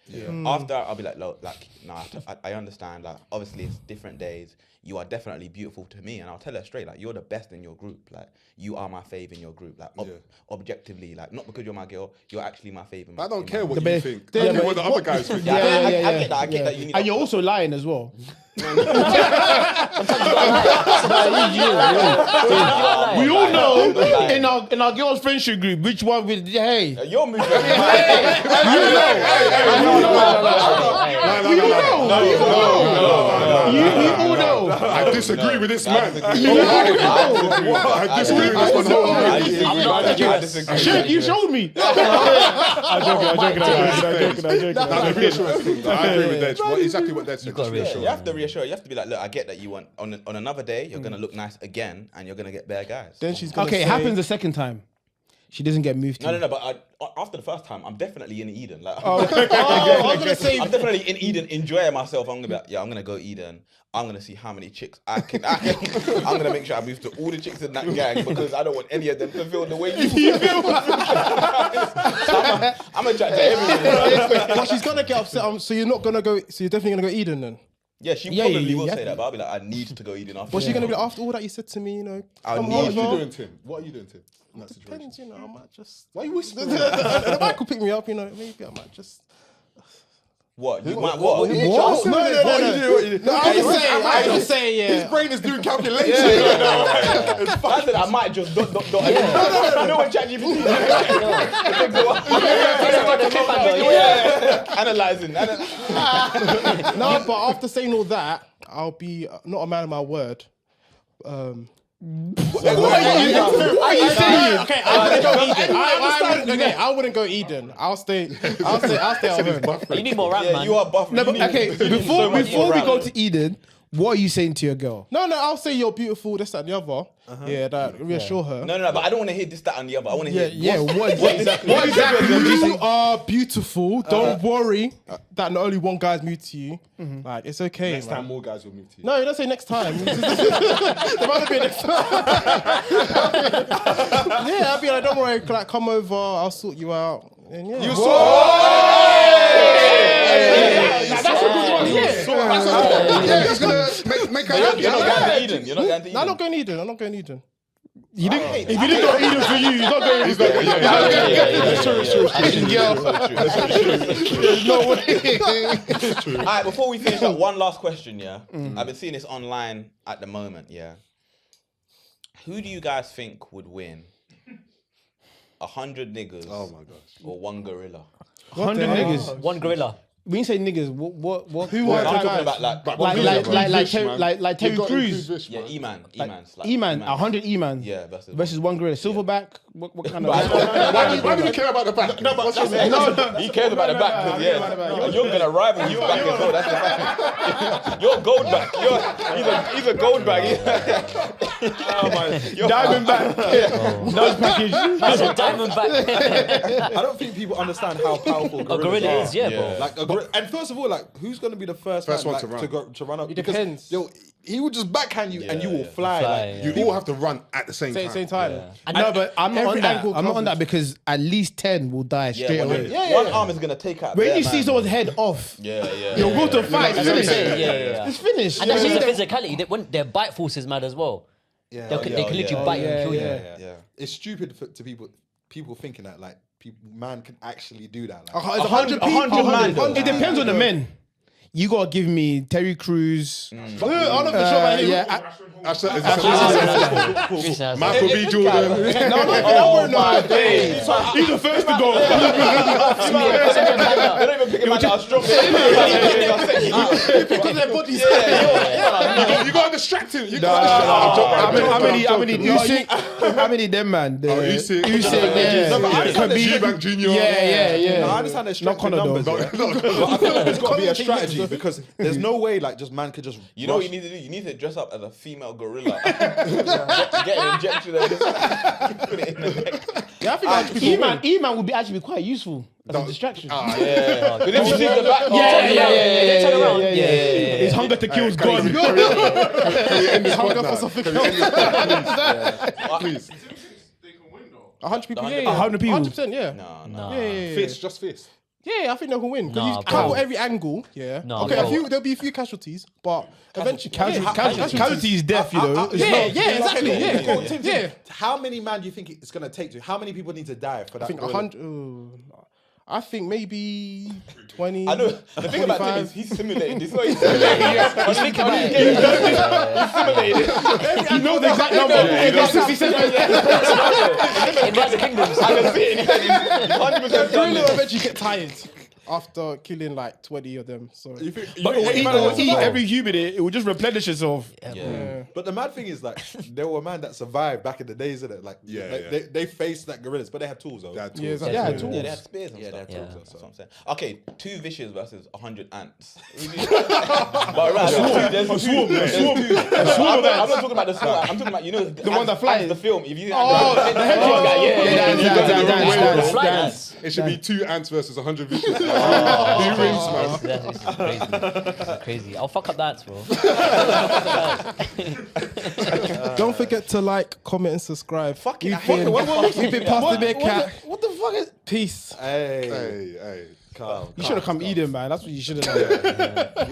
After, I'll be like, look, like, nah, I understand. Like, obviously, it's different days. You are definitely beautiful to me, and I'll tell her straight, like, you're the best in your group. Like, you are my fave in your group. Like, objectively, like, not because you're my girl, you're actually my fave. I don't care what The you best- think. Yeah, Tell me but what the other guys think. I get that. You need And you're also lying as well. We all know in our girls' friendship group which one with hey. You're moving. You all know. I disagree with this man. I disagree with this one. Shit, you showed me. I'm joking. I agree with that. Exactly what that said. You have to reassure. You have to be like, look, I get that you want on another day you're gonna look nice again and you're gonna get bare guys. Then she's gonna Okay, it say, happens the second time. she doesn't get moved to. No. But after the first time, I'm definitely in Eden. Like, I was gonna say. I'm definitely in Eden, enjoying myself. I'm gonna be like, I'm gonna go Eden. I'm gonna see how many chicks I can. I'm gonna make sure I move to all the chicks in that gang because I don't want any of them to feel the way you feel. I'm gonna chat to everyone. But she's gonna get upset. So you're not gonna go. So you're definitely gonna go Eden then. Yeah, she probably will say that, but I'll be like, I need to go Eden after. What's she gonna be like after all that you said to me? You know, I come need on, you bro. doing, Tim? What are you doing, Tim? In that situation? Depends, you know. I might just. Why are you whispering? The mic will pick me up. You know, maybe I might just. What? You might what? No. I'm just saying. Yeah. His brain is doing calculations. I said I might just dot. You know when ChatGPT analyzing. No, but after saying all that, I'll be not a man of my word. What are you saying? Okay, I wouldn't go Eden. I'll stay at home. You need more rap, man. You are buff. No, but okay, before we go to Eden, what are you saying to your girl? No, I'll say you're beautiful, this, that, and the other. Yeah, that reassure her. No, but I don't want to hear this, that, and the other. I want to hear. What exactly would you say? You are beautiful. Don't worry that not only one guy's moved to you. Like, it's okay. Next time, more guys will move to you. No, don't say next time. There might be a next time. Yeah, I'll be like, don't worry, like, come over, I'll sort you out. And yeah. You that's a good one. Yeah, he's gonna make her happy. You're not going to Eden. You're not going to Eden. No, I'm not going Eden. You didn't, if you didn't go Eden for you, he's not going. He's not going. There's no way. All right, before we finish up, one last question. Yeah, I've been seeing this online at the moment. Yeah, who do you guys think would win? 100 niggas. Oh my gosh. Or one gorilla. 100 niggas. One gorilla. When you say niggas, what? Who I'm are talking guys? about like Terry Crews. yeah, Eman. Eman, 100 Eman. Yeah, versus one gorilla. Silverback. What kind of? Why do you care about the back? No, but he cares about the back because you're gonna rival his back as well. That's the fact. You're gold back. He's a gold back. Oh my, Diamond back. Nose package. That's a diamond back. I don't think people understand how powerful A gorilla is, yeah, bro. Like and first of all, like who's gonna be the first one man, to run? to run up? It depends. Yo, he would just backhand you and you will fly. Like, You all have to run at the same time. Same time. No, but I'm not Every on that. angle I'm not on that covers. because at least 10 will die straight away. One arm is gonna take out. When their you see man. someone's head off, you'll go to fight. It's finished. Yeah. It's finished. And that's just the physicality. Their bite force is mad as well. yeah, They can literally bite you and kill you. yeah. It's stupid to people thinking that like man can actually do that. Like, 100 people. 100 man. It depends on the men. You gotta give me Terry Crews. I'm not for sure about him. Michael B. Jordan. Oh my days. He's the first to go. They don't even pick him out as strong. Because their bodies. You gotta distract him. You How many Usyk? How many them man? Usyk. No, but I understand there's G-Bank Jr. No, I understand there's strength in numbers, but I feel like there's got to be a strategy because there's no way like just man could just. You know what you need to do? You need to dress up as a female gorilla. Get an injection and just put it in the neck. Yeah, I think Eman would be actually quite useful as a distraction. Yeah. But if you see the back, They turn around. His hunger to kill is gone. His hunger for something else. Please. They can win though. 100 people, 100 people. 100%, yeah. No. Yeah. Fist, just fist. Yeah, I think they can win. Because Nah, you bro. cover every angle, yeah. Nah, Okay, bro. there'll be a few casualties, but eventually... Casualty is death, you know. Exactly, yeah. How many man do you think it's gonna take to? How many people need to die for that? I think 100... I think maybe 20. I know. The thing about Tim is he's simulating this. He's thinking about it. He's simulating. He knows the exact number. In Rise of Kingdoms. I can see it. He's 100% done Gorilla this. will eventually get tired. after killing like 20 of them. So But it will eat every human. It will just replenish itself. But the mad thing is, like, there were man that survived back in the days of it. Like, they faced like gorillas, but they had tools, though. They had tools. Yeah, exactly. Yeah, they had spears and Yeah, stuff. they had tools. That's what I'm saying. Okay, 2 Vishes versus 100 ants. But right, there's two. I'm not talking about the swarm. I'm talking about, you know, the one that flies. The film. If you the hedgehog guy. Dance. It should be 2 ants versus 100 Vishes. Who wins, man? This is crazy. This is crazy. I'll fuck up that, bro. don't forget to like, comment, and subscribe. Fucking We've been past the Meerkat. What the fuck is? Peace. Hey, Hey. calm. You should have come eating, man. That's what you should have done.